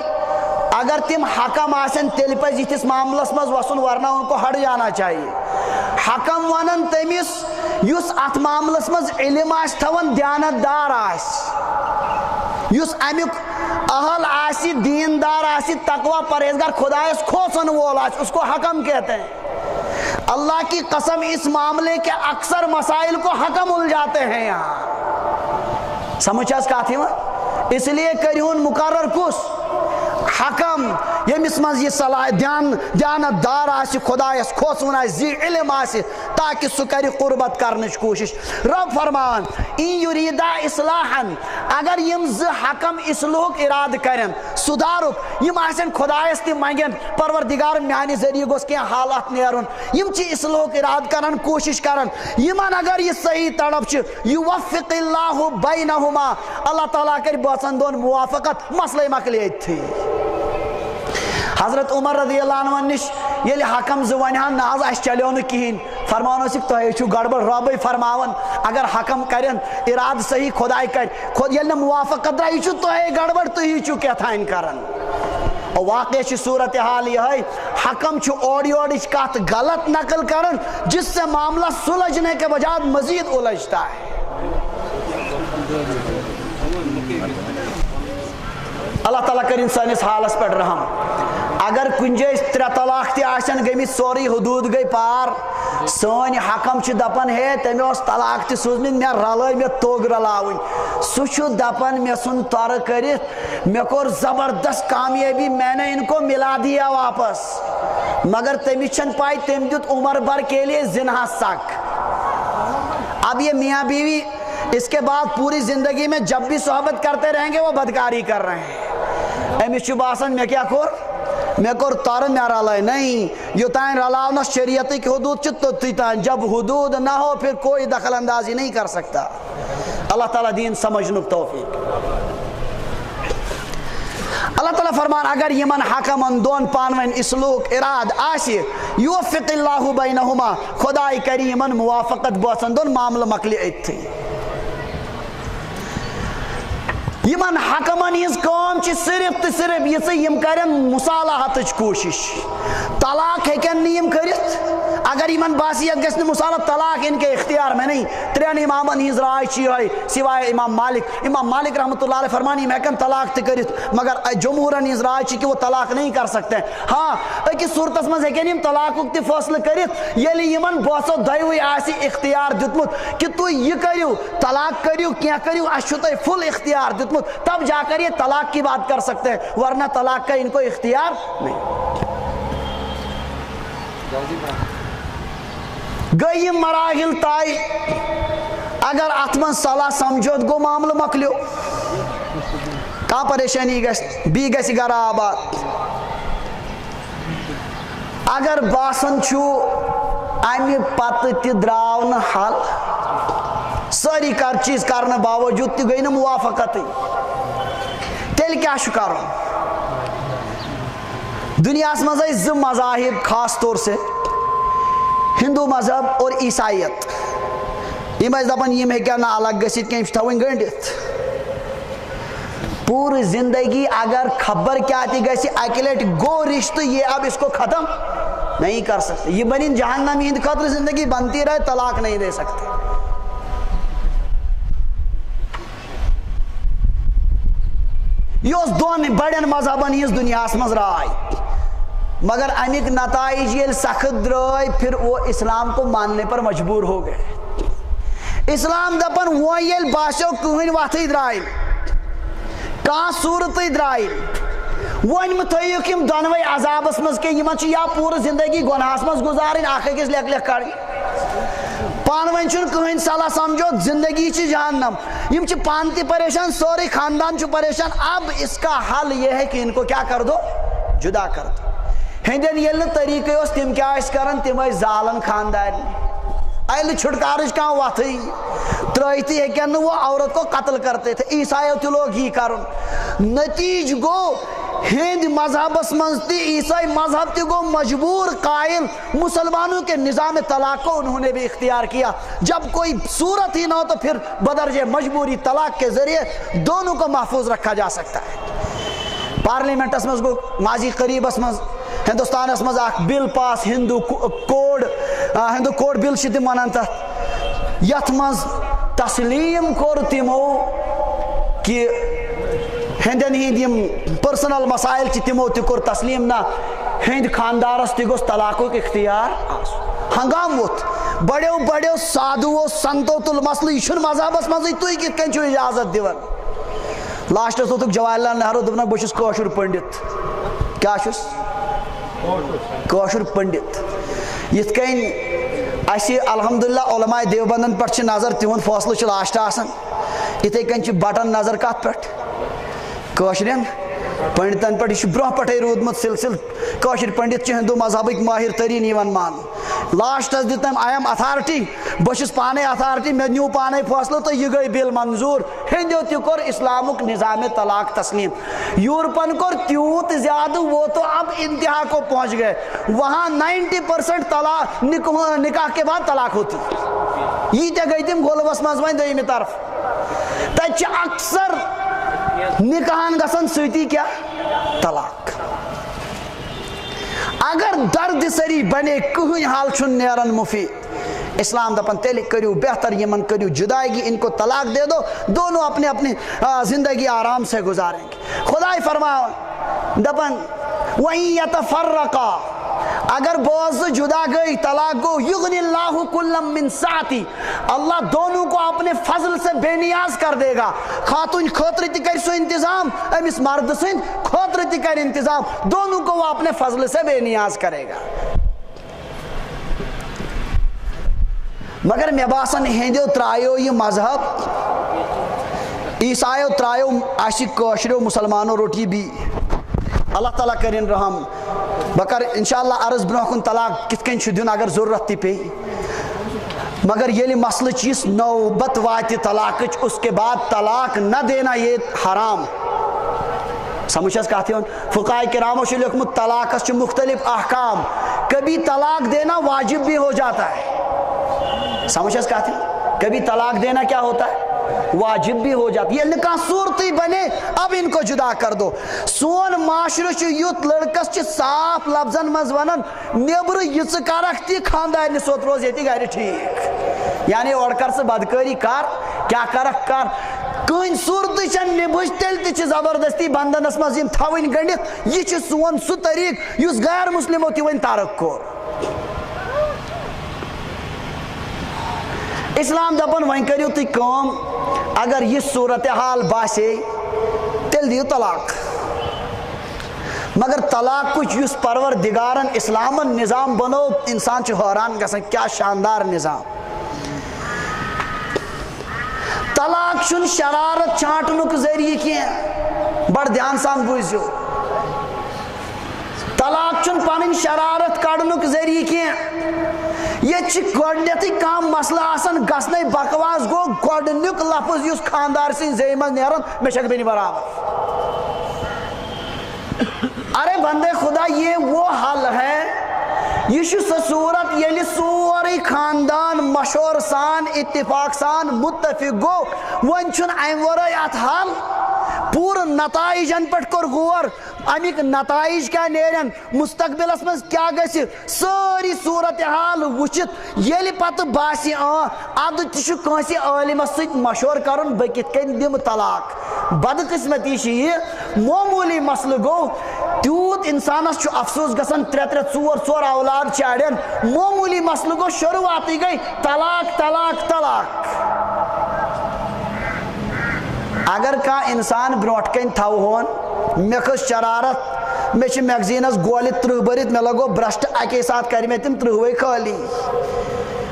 اگر تم حکم آسن تیل پز اس معاملس مز وسن ورنہ ان کو ہٹ جانا چاہیے حکم ونن تمس یس ات معاملس مز علم آس تھون دیانت دار آس یس امیک اہل آسی دیندار آسی تقوی پرہیزگار خدایس کھوسن وول آس اس کو حکم کہتے ہیں اللہ کی قسم اس معاملے کے اکثر مسائل کو حکم الجھاتے ہیں یہاں سمجھاس کہا تھی وہاں اس لیے کریون مقرر کس حکم یمس مز یہ صلاح دیانت دار آسی خدایس کھوسن آسی زی علم آسی تاکہ سو کری قربت کرنچ کوشش رب فرمان این یریدا اصلاحا اگر یم ز حکم اصلاح اراد کرن سدارک یم آسن خدایس تی منگن پروردگار میانی ذریعہ گوس کی حالات نیرون یم چی اصلاح اراد کرن کوشش کرن یمن اگر یہ صحیح طرف چھ یوفق اللہ بینہما اللہ تعالیٰ کر بوسن دون موافقت مسئلہ مکلیت تھی حضرت عمر رضی اللہ عنہ نش یل حکم زوانہان ناز اس چلیو نہ کہین فرمانو سک تو چھو گڑبڑ رب فرماون اگر حکم کرن اراد صحیح خدای کر خود یل موافقت رہی چھو تو گڑبڑ تو ہی چھو کیا تھا ان کرن اور واقع چھ صورتحال یہ ہے حکم چھو اوڑی اوڑی کات غلط نقل کرن جس سے معاملہ سلجھنے کے بجائے مزید الجھتا ہے اللہ تعالیٰ کر انسان اس حالس پر رحم اگر کنجے ترے طلاق تی آسن گئی سوری حدود گئی پار سون حکم چھ دپن ہے تمہیں اس طلاق تی سوزن میں رلائی میں توگ رلاؤن سو چھو دپن میں سن تور کرت میں کور زبردست کامیابی میں نے ان کو ملا دیا واپس مگر تمہیں چھن پائی تم دیت عمر بھر کے لیے زنا سک اب یہ میاں بیوی اس کے بعد پوری زندگی میں جب بھی صحبت کرتے رہیں گے وہ بدکاری کر رہے ہیں امی چھو باسن میں کیا کور میں کور تارن میں رلائے نہیں یہ تائیں رلاؤنا شریعتی کی حدود چھتو تیتائیں جب حدود نہ ہو پھر کوئی دخل اندازی نہیں کر سکتا اللہ تعالیٰ دین سمجھنک توفیق اللہ تعالیٰ فرمان اگر یمن حکمن دون پانوین اسلوک اراد آسی یوفق اللہ بینہما خدای کریمن موافقت بوسن دون معاملہ مکلی ایت تھی یمن حکمن ہز کام چھ صرف تو صرف یہ یم کرن مصالحت کوشش طلاق ہیکن نہیں یم کرت اگر یمن باسیت گژھن مصالحت طلاق ان کے اختیار میں نہیں ترین امامن ہز رائے چھ ہے سوائے امام مالک رحمۃ اللہ علیہ فرمانی میں ہیکن طلاق تہ کرت مگر جمہورن ہز رائے چھ کہ وہ طلاق نہیں کر سکتے ہاں اکس صورتس مز ہیکن یم طلاق تہ فیصلہ کرت یلی یمن بوسو دوی آسی اختیار دتمت کہ تو یہ کریو طلاق کریو کیا کریو اس چھو تہ فل اختیار دتمت تب جا کر یہ طلاق کی بات کر سکتے ہیں ورنہ طلاق کا ان کو اختیار نہیں گئی مراحل تائی اگر اتمن صلاح سمجھوت گو معاملہ مکلیو کہاں پریشانی بی گسی گھر آباد اگر باسن چھو امی پتہ تی دراؤن حل ساری چیز کرنے باوجود تی گئی نا موافقت تیل کیا شکاروں دنیا اس مزہ ز مذاہب خاص طور سے ہندو مذہب اور عیسائیت یہ میں دپن یہ میں کیا نہ الگ گسیت کہیں تھوین گنڈت پوری زندگی اگر خبر کیا تھی گسی اکیلیٹ گو رشتہ یہ اب اس کو ختم نہیں کر سکتے یہ بنی جہنمی ہند خطر زندگی بنتی رہے طلاق نہیں دے سکتے یہ دون بڑین مذہبن ہز دنیا مز رائے مگر امیک نتائج یل سخت درائے پھر وہ اسلام کو ماننے پر مجبور ہو گئے اسلام دپن وہ یل باسو کہن وتھ درائے کان صورت درائے ون متھیک یم دونوے عذابس مز کہ یمن یا پورا زندگی گناہس مز گزارن اخ أکس لیک لیک کڑ پان ون چھن کہن صلاح سمجھو زندگی چھ جہنم یم چھ پان تہ پریشان سورے خاندان چھ پریشان اب اس کا حل یہ ہے کہ ان کو کیا کر دو جدا کر دو ہندین یل طریقے اس تم کیا اس کرن تم زالن خاندان ایل چھٹکارش کہاں واتھی ترائیتی ہے کہ وہ عورت کو قتل کرتے تھے عیسائیوں تی لوگ ہی کرن نتیج گو ہند مذہب منتی عیسائی مذہب تی گو مجبور قائل مسلمانوں کے نظام طلاق کو انہوں نے بھی اختیار کیا جب کوئی صورت ہی نہ ہو تو پھر بدرجہ مجبوری طلاق کے ذریعے دونوں کو محفوظ رکھا جا سکتا ہے پارلیمنٹ اس مز گو ماضی قریب اس مز ہندوستان اس مز اخ بل پاس ہندو کوڈ بل چھ تم ونان تتھ یتھ مز تسلیم کور تمو کہ ہندین ہند یم پرسنل مسائل چھ تمو تہ کور تسلیم نہ ہند خاندارس تہ گوس طلاقک اختیار ہنگام ووت بڑیو سادھو سنتو تل مسئلہ یہ چھن مذہبس مزے تھی کت کن چھو اجازت دیوان لاسٹس ووتک جواہر لال نہرو دپنا بہ چھس کٲشُر پنڈت کیا چھس کٲشُر پنڈت یت کن اسی الحمدللہ علماء دیوبندن پہ نظر تہد فیصلہ لاسٹ آسان اتھے کن بٹن نظر کت پہ کٲشرین پنڈتن پہ یہ برہ پٹھے رودمت سلسل کٲشر پنڈت ہندو مذہبک ماہر ترین یوان مان لاسٹس دتم آئی ایم اتھارٹی بہس پانے اتھارٹی مے نیو پانے فیصلہ تو یہ گئی بل منظور ہندو تہ کور اسلامک نظام طلاق تسلیم یورپن کور تیوت زیادہ وہ تو اب انتہا کو پہنچ گئے وہاں 90% طلاق نکاح کے بعد طلاق ہوتی یہ تے گئی تم گولبس مز ون دویمہ طرف تتہ اکثر نکاحن گژھان سۭتی کیا طلاق اگر درد سری بنے کہن حال چھن نیرن مفید اسلام دپن تیل کریو بہتر یمن کریو جدائیگی ان کو طلاق دے دو دونوں اپنے اپنی زندگی آرام سے گزاریں گے خدای فرمایا دپن وہیں یتفرقا اگر بوز جدا گئی طلاق گو یغنی اللہ کلم من سعتی اللہ دونوں کو اپنے فضل سے بے نیاز کر دے گا خاتون خاطر تہ کر سو انتظام امس مرد سند خاطر تہ کر انتظام دونوں کو وہ اپنے فضل سے بے نیاز کرے گا مگر مے باسان ہندو ترایو یہ مذہب عیسائیو ترایو اسی کاشرو مسلمانو روٹی بھی اللہ تعالیٰ کرن رحم بکر انشاءاللہ عرض برہ کن طلاق کت کن دن اگر ضرورت تہ پی مگر یل مسئلہ چیز نوبت وات طلاق اس کے بعد طلاق نہ دینا یہ حرام سمجھس کہتے ہیں فقہاء کراموں سے لکھمت طلاق اس مختلف احکام کبھی طلاق دینا واجب بھی ہو جاتا ہے سمجھس کہتے ہیں کبھی طلاق دینا کیا ہوتا ہے واجب بھی ہو جاتا یہ نکاح صورتی بنے اب ان کو جدا کر دو سون معاشرہ چھ یوت لڑکس چھ صاف لفظن مز ونن نیبر یژ کرکھ تی خاندان سوت روز یتی گھر ٹھیک یعنی اور کر سے بدکاری کر کیا کرکھ کر کہیں صورت چھ نبھج تیل تہ چھ زبردستی بندنس مز یم تھوین گنڈت یہ چھ سون سو طریق یس غیر مسلمو تہ ون ترک کور اسلام دپن ون کریو تھی کام اگر یہ صورتحال باسے تیل دیو طلاق مگر طلاق کچھ یس پروردگارن اسلامن نظام بنو انسان چھ حیران گژھان کیا شاندار نظام طلاق چھن شرارت چھانٹنک ذریعہ کی بڑ دھیان سان بوزیو طلاق چھن پنن شرارت کڑنک ذریعہ کی یہ گۄڈنیتھٕے کانٛہہ مسئلہ آسان گژھنے بکواس گو گۄڈنیُک لفظ یُس خاندار سٕنٛدِ زیٚیہِ منٛز نیران مےٚ چھکھ بیٚنہِ برابر ارے بندے خدا یہ وہ حل ہے یہ چھُ سۄ صورت ییٚلہِ سورُے خاندان مشور سان اتفاق سان متفق گو وۄنۍ چھُنہٕ امہِ ورٲے اتھ حل پوٗرٕ نتائجن پٮ۪ٹھ کوٚر غور امیک نتائج کیا نیرن مستقبلس مز کیا گژھِ ساری صورتحال وچھت ییٚلہِ پتہٕ باسی اد تہ کٲنٛسہِ عٲلمس سۭتۍ مشورٕ کرُن بہٕ کِتھ کٔنۍ دِمہٕ طلاق بدقسمتی چھِ یہِ معموٗلی مسلہٕ گوٚو تیوٗت انسانس چھُ افسوس گژھان 3-3 4-4 اولاد چھِ اڑٮ۪ن معموٗلی مسلہٕ گوٚو شروعاتٕے گٔے طلاق طلاق طلاق اگر کانٛہہ انسان برونٛٹھ کَنۍ تھاوہون مےٚ کھٔژ شرارت مےٚ چھِ میگزیٖنس گولہِ 30 بٔرِتھ مےٚ لگو برٛشٹ اکے ساتہٕ کرِ مےٚ تِم 30 خٲلی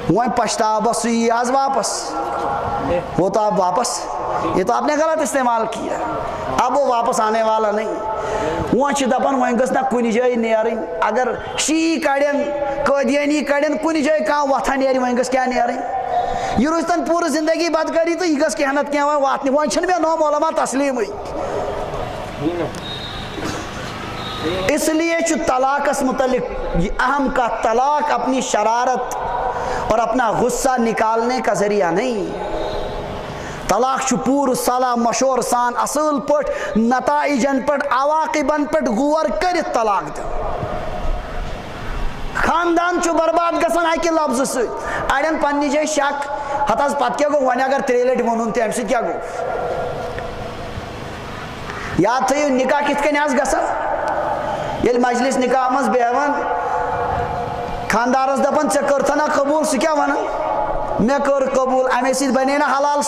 وۄنۍ پچھتاوٕ سُہ یی آز واپس وہ تو اب واپس یہ تو آپ نے غلط استعمال کیا اب وہ واپس آنے والا نہیں وۄنۍ چھِ دپان وۄنۍ گٔژھ نہ کُنہِ جایہِ نیرٕنۍ اگر شیعی کڑٮ۪ن قٲدیانی کڑٮ۪ن کُنہِ جایہِ کانٛہہ وۄتھا نیرِ وۄنۍ گٔژھ کیٛاہ نیرٕنۍ یہ روزتن پورٕ زندگی بدکاری تہٕ یہِ گٔژھ کینٛہہ نتہٕ کینٛہہ وۄنۍ واتنہِ وۄنۍ چھِنہٕ مےٚ نوم علما تسلیٖمٕے اس لیے چھُ طلاقس متعلق یہ اہم کا طلاق اپنی شرارت اور اپنا غصہ نکالنے کا ذریعہ نہیں طلاق چھُ پوٗرٕ صلاح مشور سان اصل پٲٹھۍ نتائجن پٮ۪ٹھ عواقبن پٮ۪ٹھ غور کٔرِتھ طلاق دیُن خاندان چھُ برباد گژھان اکہِ لفظہٕ سۭتۍ اڑٮ۪ن پننہِ جایہِ شک ہتھ حظ پتہٕ کیٛاہ گوٚو وۄنۍ اگر 3 لٹہِ ووٚنُن تہِ امہِ سۭتۍ کیٛاہ گوٚو یاد تھٲیِو نکاح کِتھ کٔنۍ آسہِ گژھان ییٚلہِ مجلس نکاح منٛز بیٚہوان خاندارس دپان ژےٚ کٔرتھا نا قبوٗل سُہ کیٛاہ ونان مےٚ کٔر قبوٗل امے سۭتۍ بنے نا حلال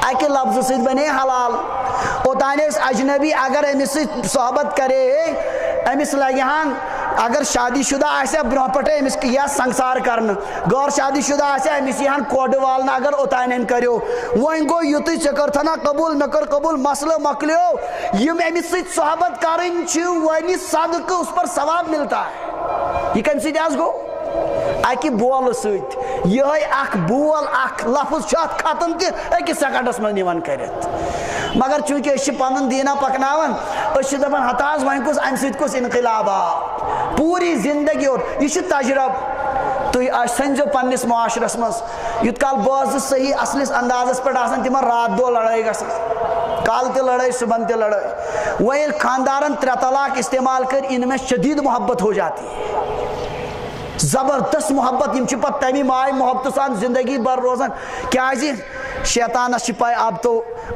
اکہِ لفظہٕ سۭتۍ بنے حلال اوٚتانۍ ٲسۍ اجنبی اگر أمِس سۭتۍ صحبت کرے أمِس لگہِ ہن اگر شادی شدہ آسہِ برونٛہہ پٮ۪ٹھے أمِس یِیا سنگسار کرنہٕ غٲر شادی شدہ آسہِ أمِس یِہن کوڈٕ والنہٕ اگر اوٚتانۍ أمۍ کریو وۄنۍ گوٚو یُتُے ژےٚ کٔرتھا نا قبوٗل مےٚ کٔر قبوٗل مسلہٕ مۄکلیو یِم أمِس سۭتۍ صحبت کرٕنۍ چھِ وۄنۍ صدقہٕ اس پر ثواب ملتا ہے یہ کمہِ سۭتۍ حظ گوٚو اکہِ بولہٕ سۭتۍ یِہے اکھ بول اکھ لفظ چھُ اتھ ختم تہِ أکِس سیکنڈس منٛز نِوان کٔرِتھ مگر چوٗنٛکہِ أسۍ چھِ پنُن دیٖنا پکناوان أسۍ چھِ دپان ہتہ حظ وۄنۍ کُس امہِ سۭتۍ کُس انقلاب آو پوٗری زندگی اور یہِ چھُ تجربہٕ تُہۍ سٔنزیو پننس معاشرس منٛز یوٗت کال بٲژٕ صحیح اصلِس اندازس پٮ۪ٹھ آسان تِمن رات دۄہ لڑٲے گژھان کالہٕ تہِ لڑٲے صبحن تہِ لڑٲے وۄنۍ ییٚلہِ خاندارن 3 طلاق استعمال کٔرۍ ان میں شدید محبت ہو جاتی ہے زبردست محبت یم چھِ پتہٕ تمہِ ماے محبتہٕ سان زندگی بھر روزان کیازِ شیطانس چھِ پاے اب تو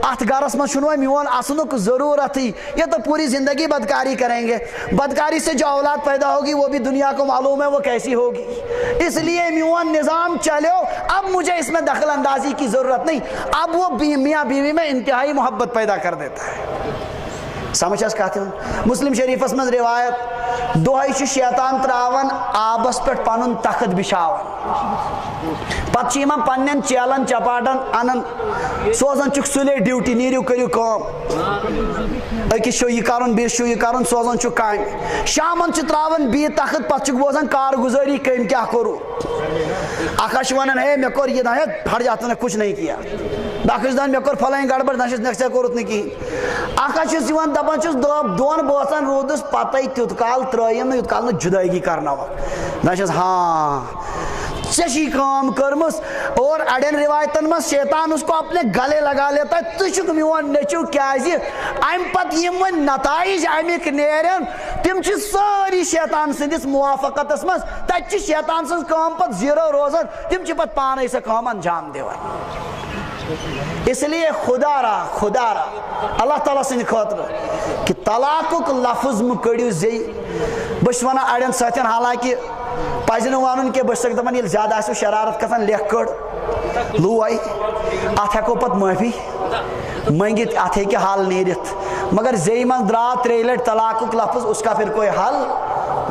اتھ گرس منٛز چھُنہٕ وۄنۍ میون اژنُک ضروٗرتھٕے یہ تو پوری زندگی بدکاری کریں گے بدکاری سے جو اولاد پیدا ہوگی وہ بھی دنیا کو معلوم ہے وہ کیسی ہوگی اس لیے میون نظام چلو اب مجھے اس میں دخل اندازی کی ضرورت نہیں اب وہ میاں بیوی میں انتہائی محبت پیدا کر دیتا ہے سمجھ حظ کتھ مسلم شریفس منٛز روایت دۄہے چھُ شیطان تراوان آبس پٮ۪ٹھ پنُن تخت بچھاوان پتہٕ چھِ یِمن پننٮ۪ن چیلن چپاٹن انان سوزان چھُکھ سُلے ڈیوٹی نیٖرِو کٔرِو کٲم أکِس چھُ یہِ کرُن بیٚیِس چھُ یہِ کرُن سوزان چھُکھ کامہِ شامن چھِ تراوان بیٚیہِ تخت پتہٕ چھُکھ بوزان کارگُزٲری کٔمۍ کیٛاہ کوٚروٕ اکھ حظ چھُ ونان ہے مےٚ کوٚر یہِ نہ ہے ہٹ جاتا نے کچھ نہیں کیا باقٕے چھُ دپان مےٚ کوٚر فلٲنۍ گڑبڑ نہ چھُس نہ ژےٚ کوٚرُتھ نہٕ کِہینۍ اکھ حظ چھُس یِوان دپان چھُس 2 بٲژن روٗدُس پتے تیُت کال ترٲیِم نہٕ یُت کال نہٕ جُدٲگی کرناوکھ دپان چھُس ہاں ژےٚ چھِ کٲم کٔرمٕژ اور اڑٮ۪ن روایتن منٛز شیطان اس کو اپنے گلے لگا لیتا ہے ژٕ چھُکھ میون نیٚچوٗ کیازِ امہِ پتہٕ یِم وۄنۍ نتایج امِکۍ نیرن تِم چھِ سٲری شیطان سٕنٛدِس موافقتس منٛز تتہِ چھِ شیطان سٕنٛز کٲم پتہٕ 0 روزان تِم چھِ پتہٕ پانے سۄ کٲم انجام دِوان اس لیے خدا را اللہ تعالیٰ سٕنٛدِ خٲطرٕ کہِ طلاقُک لفظ مہٕ کٔڑِو زیٚیہِ بہٕ چھُس ونان اڑٮ۪ن سۭتٮ۪ن حالانکہِ پزِ نہٕ ونُن کینٛہہ بہٕ چھُسکھ دپان ییٚلہِ زیادٕ آسیو شرارت کھسان لیکھ کٔڑ لوے اتھ ہٮ۪کو پتہٕ معٲفی منٛگِتھ اتھ ہیٚکہِ حل نیٖرِتھ مگر زیٚیہِ منٛز درٛاو 3 لٹہِ طلاقُک لفظ اس کا پھر کوئی حل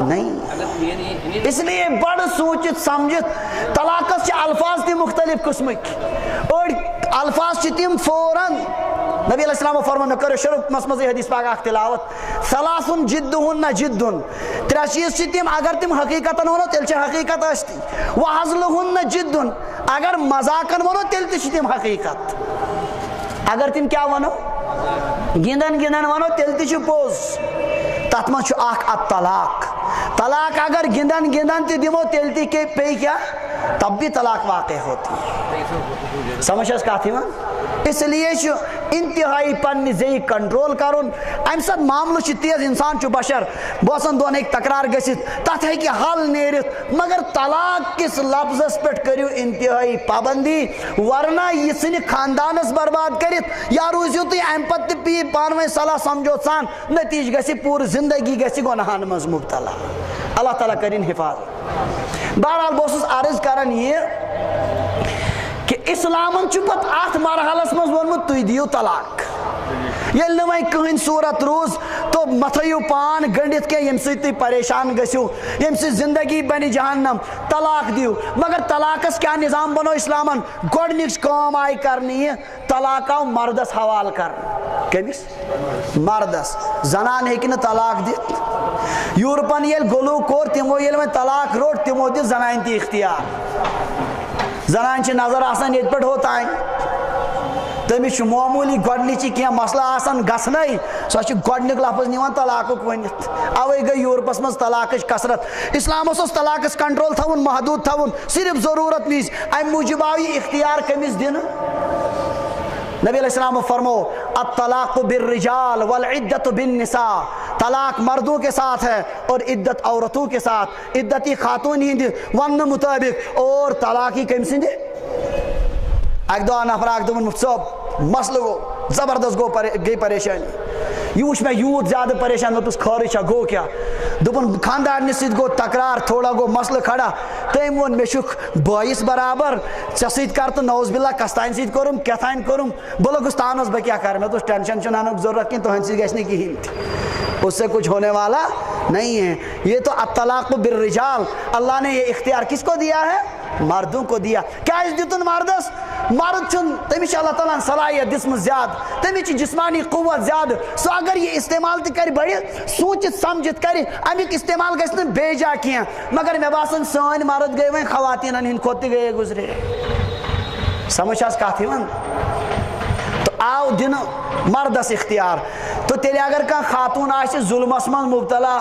نہیں اس لیے بڑٕ سوٗنٛچِتھ سمجھِتھ طلاقس چھِ الفاظ تہِ مختلف قٕسمٕکۍ أڑۍ الفاظ چھِ تِم فوراً نبی علیہ السلام فرموو مےٚ کٔرِو شروٗعس منٛزٕے حدیث پاک اکھ تلاوت ثلاثٌ جدُہُنَّ جدٌ 3 چیٖز چھِ تِم اگر تِم حقیٖقتن ونو تیٚلہِ چھِ حقیٖقت ٲستی وحزلُہُنَّ جدٌ اگر مذاقن ونو تیٚلہِ تہِ چھِ تِم حقیٖقت اگر تِم کیٛاہ ونو گِنٛدن ونو تیٚلہِ تہِ چھُ پوٚز تتھ منٛز چھُ اکھ الطلاق طلاق اگر گِنٛدن تہِ دِمو تیٚلہِ تہِ پیٚیہِ کیٛاہ تب بھی طلاق واقع ہوتی ہے سمجھ حظ کتھ یِوان اس لیے انتہائی پنہ زی کنٹرول کرن ام سات معاملہ تیز انسان بشر بوسن دون ہیک تکرار گژھت تتھ ہیکہ حل نیرت مگر طلاق کس لفظس پہ کرو انتہائی پابندی ورنہ یہ ثن خاندانس برباد کرت یا روزیو تھی ام پتہ پی پانویں صلاح سمجھوت سان نتیج گژھِ پور زندگی گژھِ گناہن مز مبتلا اللہ تعالیٰ کرن حفاظت بہرحال بہت عرض کران یہ کہ اسلامن پت ات مرحلس مز وونمت تھی دیو طلاق یل نہ وۄنۍ کٕہٕنۍ صورت روٗز تو متھٲیِو پان گٔنڈِتھ کینٛہہ ییٚمہِ سۭتۍ تُہۍ پریشان گٔژھِو ییٚمہِ سۭتۍ زندگی بنہِ جہنم طلاق دِیِو مگر طلاقس کیٛاہ نظام بنو اسلامن گۄڈنِچ کٲم آیہِ کرنہٕ یہِ طلاق آو مردس حوالہٕ کرنہٕ کٔمِس مردس زنان ہیٚکہِ نہٕ طلاق دِتھ یوٗرپن ییٚلہِ گلوٗ کوٚر تِمو ییٚلہِ وۄنۍ طلاق روٚٹ تِمو دِژ زنانہِ تہِ اختیار زنان چھِ نظر آسان ییٚتہِ پٮ۪ٹھ ہوٚتانۍ تٔمِس چھُ معموٗلی گۄڈنِچی کینٛہہ مسلہٕ آسان گژھنَے سۄ چھِ گۄڈنیُک لفظ نِوان طلاقُک ؤنِتھ اَوَے گٔے یوٗرپس منٛز طلاقٕچ کثرت اسلامس اوس طلاقس کنٹرول تھاوُن محدوٗد تھاوُن صرف ضروٗرت وِزِ امہِ موٗجوٗب آو یہِ اختیار کٔمِس دِنہٕ نبی علیہ السلام فرمو الطلاق بالرجال والعدت بالنساء طلاق مردوں کے ساتھ ہے اور عدت عورتوں کے ساتھ عدتی خاتون ہند ون مطابق اور طلاقی کم سند اک دو نفر اک دن مفتی صاحب مسئلہ گو زبردست گئی پریشانی یہ وچ میں یوت زیادہ پریشان دوپس خٲرٕے چھا گو کیا دوپن خاندارنس سۭتۍ گو تکرار تھوڑا گو مسئلہ کھڑا تٔمۍ ووٚن مےٚ چھُکھ بٲیِس برابر ژےٚ سۭتۍ کر تہٕ نوز باللہ کستانۍ سۭتۍ کوٚرُم کیٛاتھانۍ کوٚرُم بہٕ لوٚگُس تانس بہٕ کیٛاہ کرٕ مےٚ دوٚپُس ٹینشن چھُنہٕ ہنُک ضروٗرت کینٛہہ تُہنٛدِ سۭتۍ گژھِ نہٕ کِہیٖنۍ تہِ اس سے کچھ ہونے والا نہیں ہے یہ تو الطلاق بالرجال اللہ نے یہ اختیار کس کو دیا ہے مردوں کو دیا کیا دتن مردس مرد چھن تمس اللہ تعالیٰ صلاحیت دسم زیادہ تمس جسمانی قوت زیادہ سو اگر یہ استعمال تہ کر بڑھ سوچت سمجھت کر امیک استعمال گژھِ نہٕ بے جا کینٛہہ مگر مےٚ باسان سٲنۍ مرد گٔے وۄنۍ خواتیٖنن ہٕنٛدۍ کھۄتہٕ تہِ گٔیے گُزرے سمجھ چھا کتھ یِوان تو آو دِنہٕ مردس اختیار تو تیٚلہِ اگر کانٛہہ خاتوٗن آسہِ ظُلمس منٛز مبتلا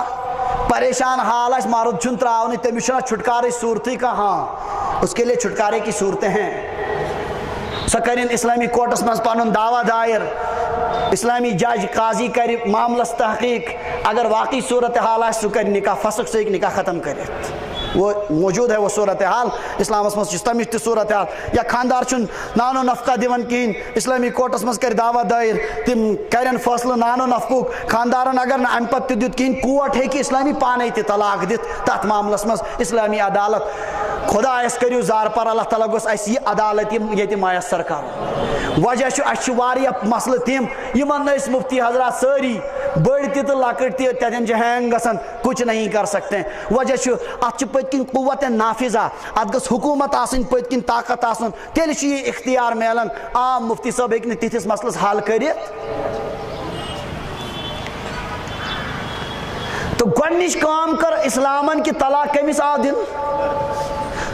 پریشان حال آسہِ مرد چھُنہٕ ترٛاونٕے تٔمِس چھُنہ چھُٹکارٕچ صوٗرتٕے کانٛہہ ہاں اس کے لیے چھٹکارے کی صورتیں ہیں سۄ کرن اسلامی کورٹس منٛز پنُن دعویٰ دائر اسلامی جج قاضی کر معاملس تحقیق اگر واقعی صورت حال آسہِ سُہ کر نکاح فسق سُہ ہیٚکہِ نکاح ختم کٔرِتھ وہ موجود ہے وہ صورت حال اسلامس منٛز چھِ تمِچ تہِ صورت حال یا خاندار چھُنہٕ نانو نفقہ دِوان کِہیٖنۍ اسلامی کورٹس منٛز کر دعویٰ دائر تِم کرن فٲصلہٕ نانو نفقُک خاندارن اگر نہٕ امہِ پتہٕ تہِ دیُت کِہیٖنۍ کوٹ ہیٚکہِ اسلامی پانے تہِ طلاق دِتھ تتھ معاملس منٛز اسلامی عدالت خۄدایس کٔرِو زار پر اللہ تعالیٰ گوٚژھ اسہِ یہِ عدالت ییٚتہِ میسر کرُن وجہ چھُ اسہِ چھِ واریاہ مسلہٕ تِم یِمن نہٕ أسۍ مفتی حضرات سٲری بٔڑۍ تہِ تہٕ لۄکٕٹۍ تہِ تتٮ۪ن چھِ ہینگ گژھان کچھ نہیں کر سکتے وجہ چھُ اتھ چھِ پٔتۍ کِنۍ قوت نافذہ اتھ گٔژھ حکوٗمت آسٕنۍ پٔتۍ کِنۍ طاقت آسُن تیٚلہِ چھُ یہِ اختیار میلان عام مفتی صٲب ہیٚکہِ نہٕ تِتھِس مسلس حل کٔرِتھ تو گۄڈنِچ کٲم کٔر اسلامن کہِ طلاق کٔمِس آو دِنہٕ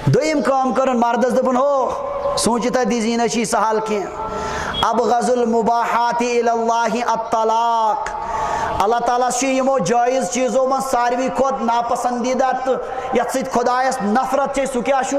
دوٚیِم کٲم کٔرٕن مردس دوٚپُن ہو سوٗنٛچِتھ دیٖزی نہ چھِ یہِ سہل کینٛہہ ابغض المباحات الی اللہ الطلاق اللہ تعالیٰ چھُ یِمو جٲیز چیٖزو منٛز ساروی کھۄتہٕ ناپسندیدہ تہٕ یتھ سۭتۍ خۄدایس نفرت چھے سُہ کیٛاہ چھُ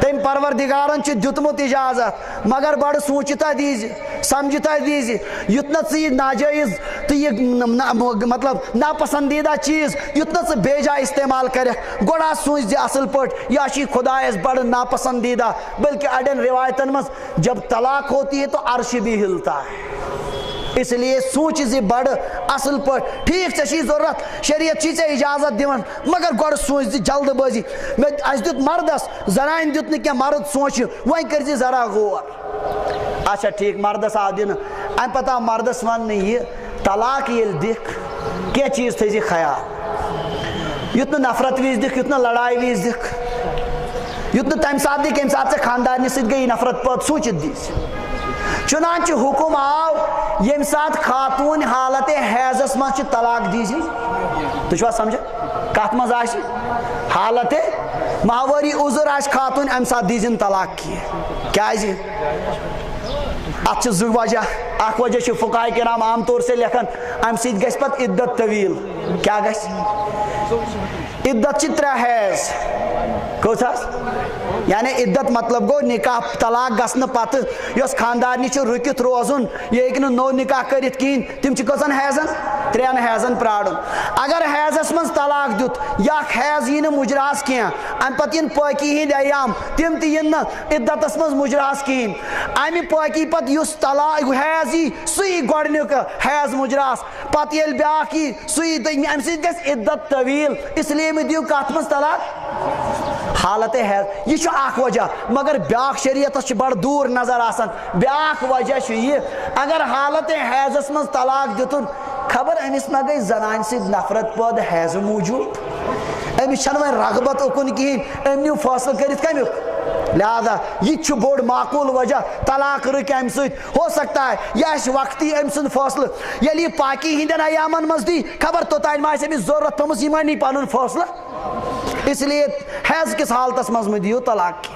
تٔمۍ پروردگارن چھُ دیُتمُت اجازت مگر بڑٕ سوٗنٛچِتھا دیٖزِ سمجھِتھا دیٖزِ یُتھ نہٕ ژٕ یہِ ناجٲیز تہٕ یہِ مطلب ناپسندیدہ چیٖز یُتھ نہٕ ژٕ بے جاے استعمال کرکھ گۄڈٕ آز سوٗنٛچ زِ اصل پٲٹھۍ یا چھُ یہِ خۄدایس بڑٕ ناپسندیدہ بلکہ اڑٮ۪ن روایتن منٛز جب طلاق ہوتی ہے تو عرش بھی ہلتا ہے اس لیے سوچ زِ بڑٕ اصل پٲٹھۍ ٹھیٖک ژےٚ چھِی ضروٗرت شریعت چھِی ژےٚ اجازت دِوان مگر گۄڈٕ سوٗنٛچ زِ جلد بٲزی اَسہِ دیُت مردس زنانہِ دیُت نہٕ کینٛہہ مرد سونٛچہِ وۄنۍ کٔرۍ زِ ذرا غور اچھا ٹھیٖک مردس آو دِنہٕ امہِ پتہٕ آو مردس وننہٕ یہِ طلاق ییٚلہِ دِکھ کینٛہہ چیٖز تھٲیزِ خیال یُتھ نہٕ نفرت وِزِ دِکھ یُتھ نہٕ لڑایہِ وِزِ دِکھ یُتھ نہٕ تمہِ ساتہٕ دِکھ ییٚمہِ ساتہٕ ژےٚ خاندارنہِ سۭتۍ گٔیی نفرت پٲدٕ سوٗنٛچِتھ دِژ چُنانچہ حکم آو ییٚمہِ ساتہٕ خاتوٗن حالت حیضس منٛز چھِ طلاق دیٖزِ تُہۍ چھِوا سمجھان کتھ منٛز آسہِ حالت ماہوٲری عُذر آسہِ خاتوٗن امہِ ساتہٕ دیٖزِنہٕ طلاق کینٛہہ کیٛازِ اتھ چھِ زٕ وجہ اکھ وجہ چھُ فقہاء کرام عام طور سے لیکھان امہِ سۭتۍ گژھِ پتہٕ عدت طویل کیٛاہ گژھِ عدت چھِ 3 حیض کس یعنی عدت مطلب گو نکاح طلاق گھن پتہ یس خاندارنی رکت روزن یہ ہیٚکہِ نہٕ نو نکاح کرت کہین تم کٔژن حیضن 3 حیضن پرارن اگر حیضس من طلاق دیت یا حیض یی نہٕ مجراہس کینٛہہ امہ پتہٕ ین پٲکی ہٕنٛدۍ ایام تم تہِ ین نہٕ عدتس من مجراہس کہین امہ پٲکی پتہٕ یس طلاق حیض یی سُہ یی گۄڈنیُک حیض مجراہس پتہٕ ییٚلہِ بیاکھ یی سُہ یی امہ سۭتۍ گژھِ عدت طویل اس لیے مہ دیو کتھ منٛز طلاق حالت حیض یہ اخ وجہ مگر بیاکھ شریعتس بڑ دور نظر آسان بیاکھ وجہ یہ اگر حالت حیضس من طلاق دتن خبر امس ما گئی زنان سۭتۍ نفرت پٲدٕ حیض موجود امس چھنہٕ وۄنۍ رغبت اکن کہین ام نیو فٲصلہٕ کٔرِتھ کمیُک لہذا یہ بوڑ معقول وجہ طلاق رک ام سۭتۍ ہو سکتا ہے یہ آسہِ وقتی ام سُنٛد فٲصلہٕ ییٚلہِ یہِ پاکی ہٕنٛدٮ۪ن ایامن منٛز دی خبر توٚتانۍ ما آسہِ أمِس ضروٗرت تھٲومٕژ یہِ ما نی پنُن فٲصلہٕ اس لیے حیض کس حالتس مز مہ دیو طلاق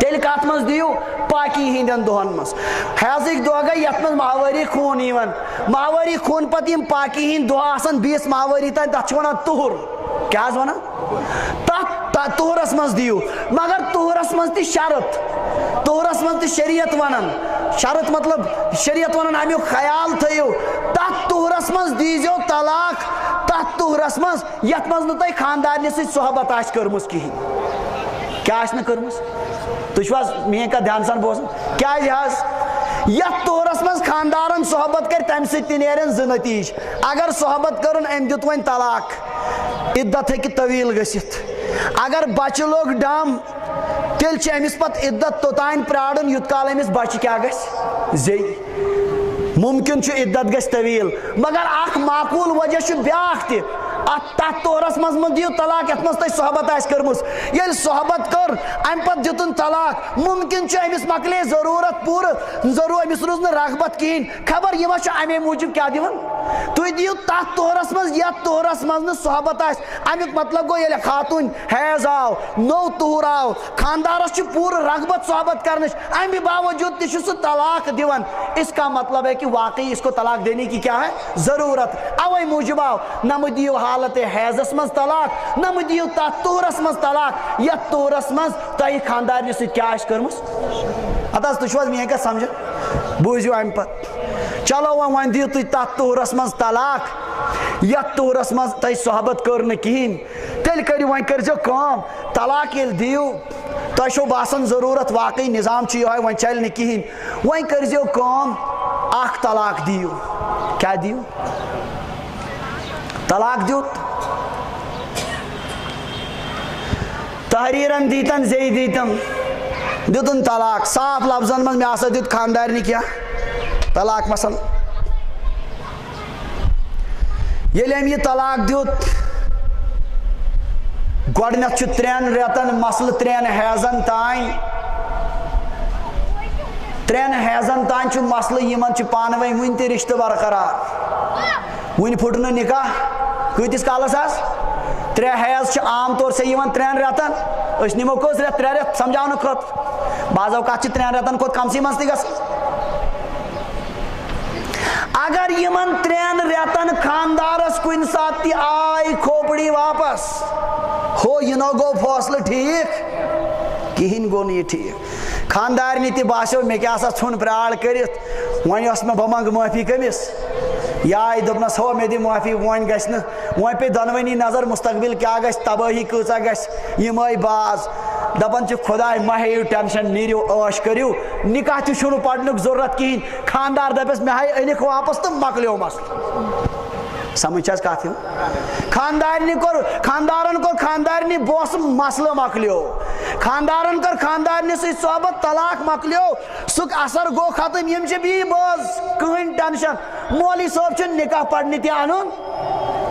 تیل کت مز دیو پاکی ہندین دہن مز حیضک دہ گئی یت مز ماہواری خون یوان ماہواری خون پتہ یم پاکی ہند دہ آسان 20 ماہواری تین تک ونان تہر کیا ونان تت تہرس مز دیو مگر تہرس مز تہ شرط تہرس مز تہ شریعت ونان شرط مطلب شریعت ونان امیک خیال تھیو تت تہرس مز دیزیو طلاق تت تہرس مز یت مز نہ تۄہہِ خاندارنہِ سۭتۍ صحبت آسہِ کٔرمٕژ کہین کیا آسہِ نہٕ کٔرمٕژ تُہۍ چھِو حظ میٲنۍ کتھ دھیان سان بوزان کیازِ حظ یتھ تہرس مز خاندارن صحبت کر تمہِ سۭتۍ تہِ نیرن 2 نتیج اگر صحبت کرن أمۍ دیُت وۄنۍ طلاق عدت ہیٚکہِ طویل گٔژھِتھ اگر بچہ لوگ ڈم تیٚلہِ چھِ أمِس پتہٕ عدت توٚتانۍ پرارُن یوٗت کال أمِس بچہ کیاہ گژھِ زیٚیہِ ممکن چھُ عدت گژھِ طویل مگر اکھ معقول وجہ چھُ بیاکھ تہِ تتھ تورس مز مہ دیو طلاق یت مز تۄہہِ صحبت آسہِ کٔرمٕژ ییٚلہِ صحبت کٔر امہِ پتہٕ دِتُن طلاق ممکن چھُ أمِس مۄکلے ضروٗرت پوٗرٕ أمِس روٗز نہٕ رغبت کہیٖنۍ خبر یہِ ما چھُ امے موٗجوٗب کیاہ دِوان تُہۍ دِیِو تتھ تورس مز یتھ تورس مز نہٕ صحبت آسہِ امیُک مطلب گوٚو ییٚلہِ خاتوٗن حیض آو نوٚو تُہر آو خاندارس چھُ پوٗرٕ رغبت صحبت کرنٕچ امہِ باوجوٗد تہِ چھُ سُہ طلاق دِوان اس کا مطلب ہے کہ واقعی اس کو طلاق دینے کی کیا ہے ضرورت اوے موجب آو نہ مہ دیو حالت حیضس مز طلاق نہ مہ دیو تتھ تہرس مز طلاق یتھ تہرس مز تۄہہِ خاندارنہِ سۭتۍ کیاہ آسہِ کٔرمٕژ ادٕ حظ تُہۍ چھِو حظ میٲنۍ کتھ سمجھان بوٗزِو امہِ پتہٕ چلو وۄنۍ دِیو تُہۍ تتھ تہرس مز طلاق یتھ تہرس مز تۄہہِ صحبت کٔر نہٕ کہیٖنۍ تیٚلہِ کٔرِو وۄنۍ کٔرزیو کٲم طلاق ییٚلہِ دِیِو تۄہہِ چھو باسان ضروٗرت واقعی نظام چھُ یِہوے وۄنۍ چلہِ نہٕ کہیٖنۍ وۄنۍ کٔرزیو کٲم اکھ طلاق دیو کیا دیو طلاق دیت تحریرن دیتن زی دیتن دیتن طلاق صاف لفظن من میں دیت خاندارنی کیا طلاق مثلا ییٚلہِ أمۍ یہِ طلاق دیت گۄڈنیٚتھ چھُ 3 رٮ۪تن مسلہٕ 3 حیضن تانۍ 3 حیضن تانۍ چھُ مسلہٕ یِمن چھُ پانہٕ ؤنۍ وُنہِ تہِ رشتہٕ برقرار وُنہِ پھُٹ نہٕ نکاح کۭتِس کالس حظ 3 حیض چھِ عام طور سے یِوان 3 رٮ۪تن أسۍ نِمو کٔژ رٮ۪تھ 3 رٮ۪تھ سمجھاونہٕ خٲطرٕ بعض اوقات چھِ 3 رٮ۪تن کھۄتہٕ کمسٕے منٛز تہِ گژھان اگر یِمن 3 رٮ۪تن خاندارس کُنہِ ساتہٕ تہِ آے کھوپڑی واپس ہو یہِ نو گوٚو فٲصلہٕ ٹھیٖک کہیٖنۍ گوٚو نہٕ یہِ ٹھیٖک خاندارنہِ تہِ باسیو مےٚ کیٛاہ سا ژھُن پرٛاڑ کٔرِتھ وۄنۍ ٲس مےٚ بہٕ منٛگہٕ معٲفی کٔمِس یہِ آیہِ دوٚپنس ہو مےٚ دِ معٲفی وۄنۍ گژھِ نہٕ وۄنۍ پیٚیہِ دۄنوٕنی نظر مستقبل کیٛاہ گژھِ تبٲہی کۭژاہ گژھِ یِم آے باز دپان چھِ خۄداے مہ ہیٚیِو ٹٮ۪نشن نیٖرِو عٲش کٔرِو نکاح تہِ چھُنہٕ پرنُک ضروٗرت کہیٖنۍ خاندار دپٮ۪س مےٚ ہاے أنِکھ واپس تہٕ مۄکلیو مسلہٕ سمجھ چھِ حظ کتھ یِوان خاندارن کوٚر خاندارنہِ بوسہٕ مسلہٕ مۄکلیو خاندارن کٔر خاندارنہِ سۭتۍ صحبت طلاق مۄکلیو سُہ اثر گوٚو ختم یِم چھِ بیٚیہِ بٲژ کٕہٕنۍ ٹٮ۪نشن مولوی صٲب چھُ نکاح پرنہِ تہِ انُن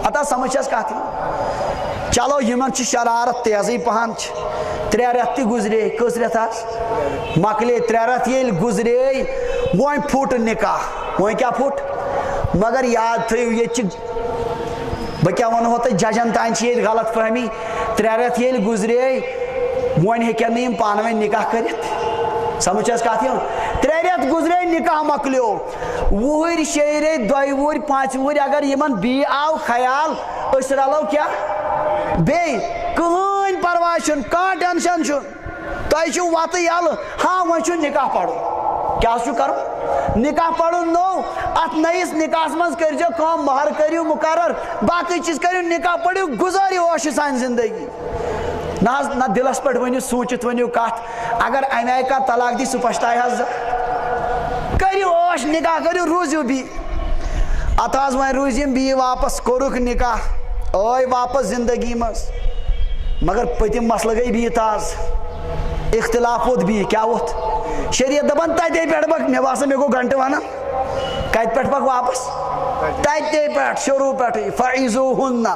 اتھ سمجھ چھِ حظ کتھ یِوان چلو یِمن چھِ شرارت تیزٕے پہن چھِ 3 رٮ۪تھ تہِ گُزرے کٔژ رٮ۪تھ حظ مۄکلے 3 رٮ۪تھ ییٚلہِ گُزرے وۄنۍ پھُٹ نکاح وۄنۍ کیاہ پھُٹ مگر یاد تھٲیِو ییٚتہِ چھِ بہٕ کیاہ ونہو تۄہہِ ججن تانۍ چھِ ییٚتہِ غلط فہمی 3 رٮ۪تھ ییٚلہِ گُزرے وۄنۍ ہیٚکن نہٕ یِم پانہٕ ؤنۍ نکاح کٔرِتھ سمجھ چھِ حظ کتھ یِوان 3 رٮ۪تھ گُزرے نکاح مۄکلیو 2 6 رٮ۪تۍ 2 وُہٕرۍ 5 وُہٕرۍ اگر یِمن بیٚیہِ آو خیال أسۍ رلو کیاہ بیٚیہِ کٕہٕنۍ پرواہ چھن کانٛہہ ٹینشن چھُن تۄہہِ چھُو وَتہٕ یَلہٕ ہاں وۄنۍ چھُ نکاح پَرُن کیٛاہ چھُ کَرُن نکاح پَرُن نوٚو اَتھ نٔیِس نکاحس منٛز کٔرۍزیو کٲم مہر کٔرِو مُقرر باقٕے چیٖز کٔرِو نکاح پٔرِو گُزٲرِو عٲشہِ سانہِ زندگی نہ حظ نہ دِلس پٮ۪ٹھ ؤنِو سوٗنٛچِتھ ؤنِو کَتھ اگر اَمہِ آیہِ کانٛہہ طلاق دی سُہ پَشتاے حظ کٔرِو عٲش نکاح کٔرِو روٗزِو بیٚیہِ اَتھ حظ وۄنۍ روٗزۍ یِم بیٚیہِ واپس کوٚرُکھ نکاح ٲے واپس زندگی منٛز مگر پٔتِم مسلہٕ گٔے بیٚیہِ تاز اختلاف ووت بیٚیہِ کیٛاہ ووت شریعت دَپان تَتے پٮ۪ٹھ پَک مےٚ باسان مےٚ گوٚو گنٹہٕ وَنان کَتہِ پٮ۪ٹھ پَک واپس تَتے پٮ۪ٹھ شروٗع پٮ۪ٹھٕے فَعِزوٗہُنَّ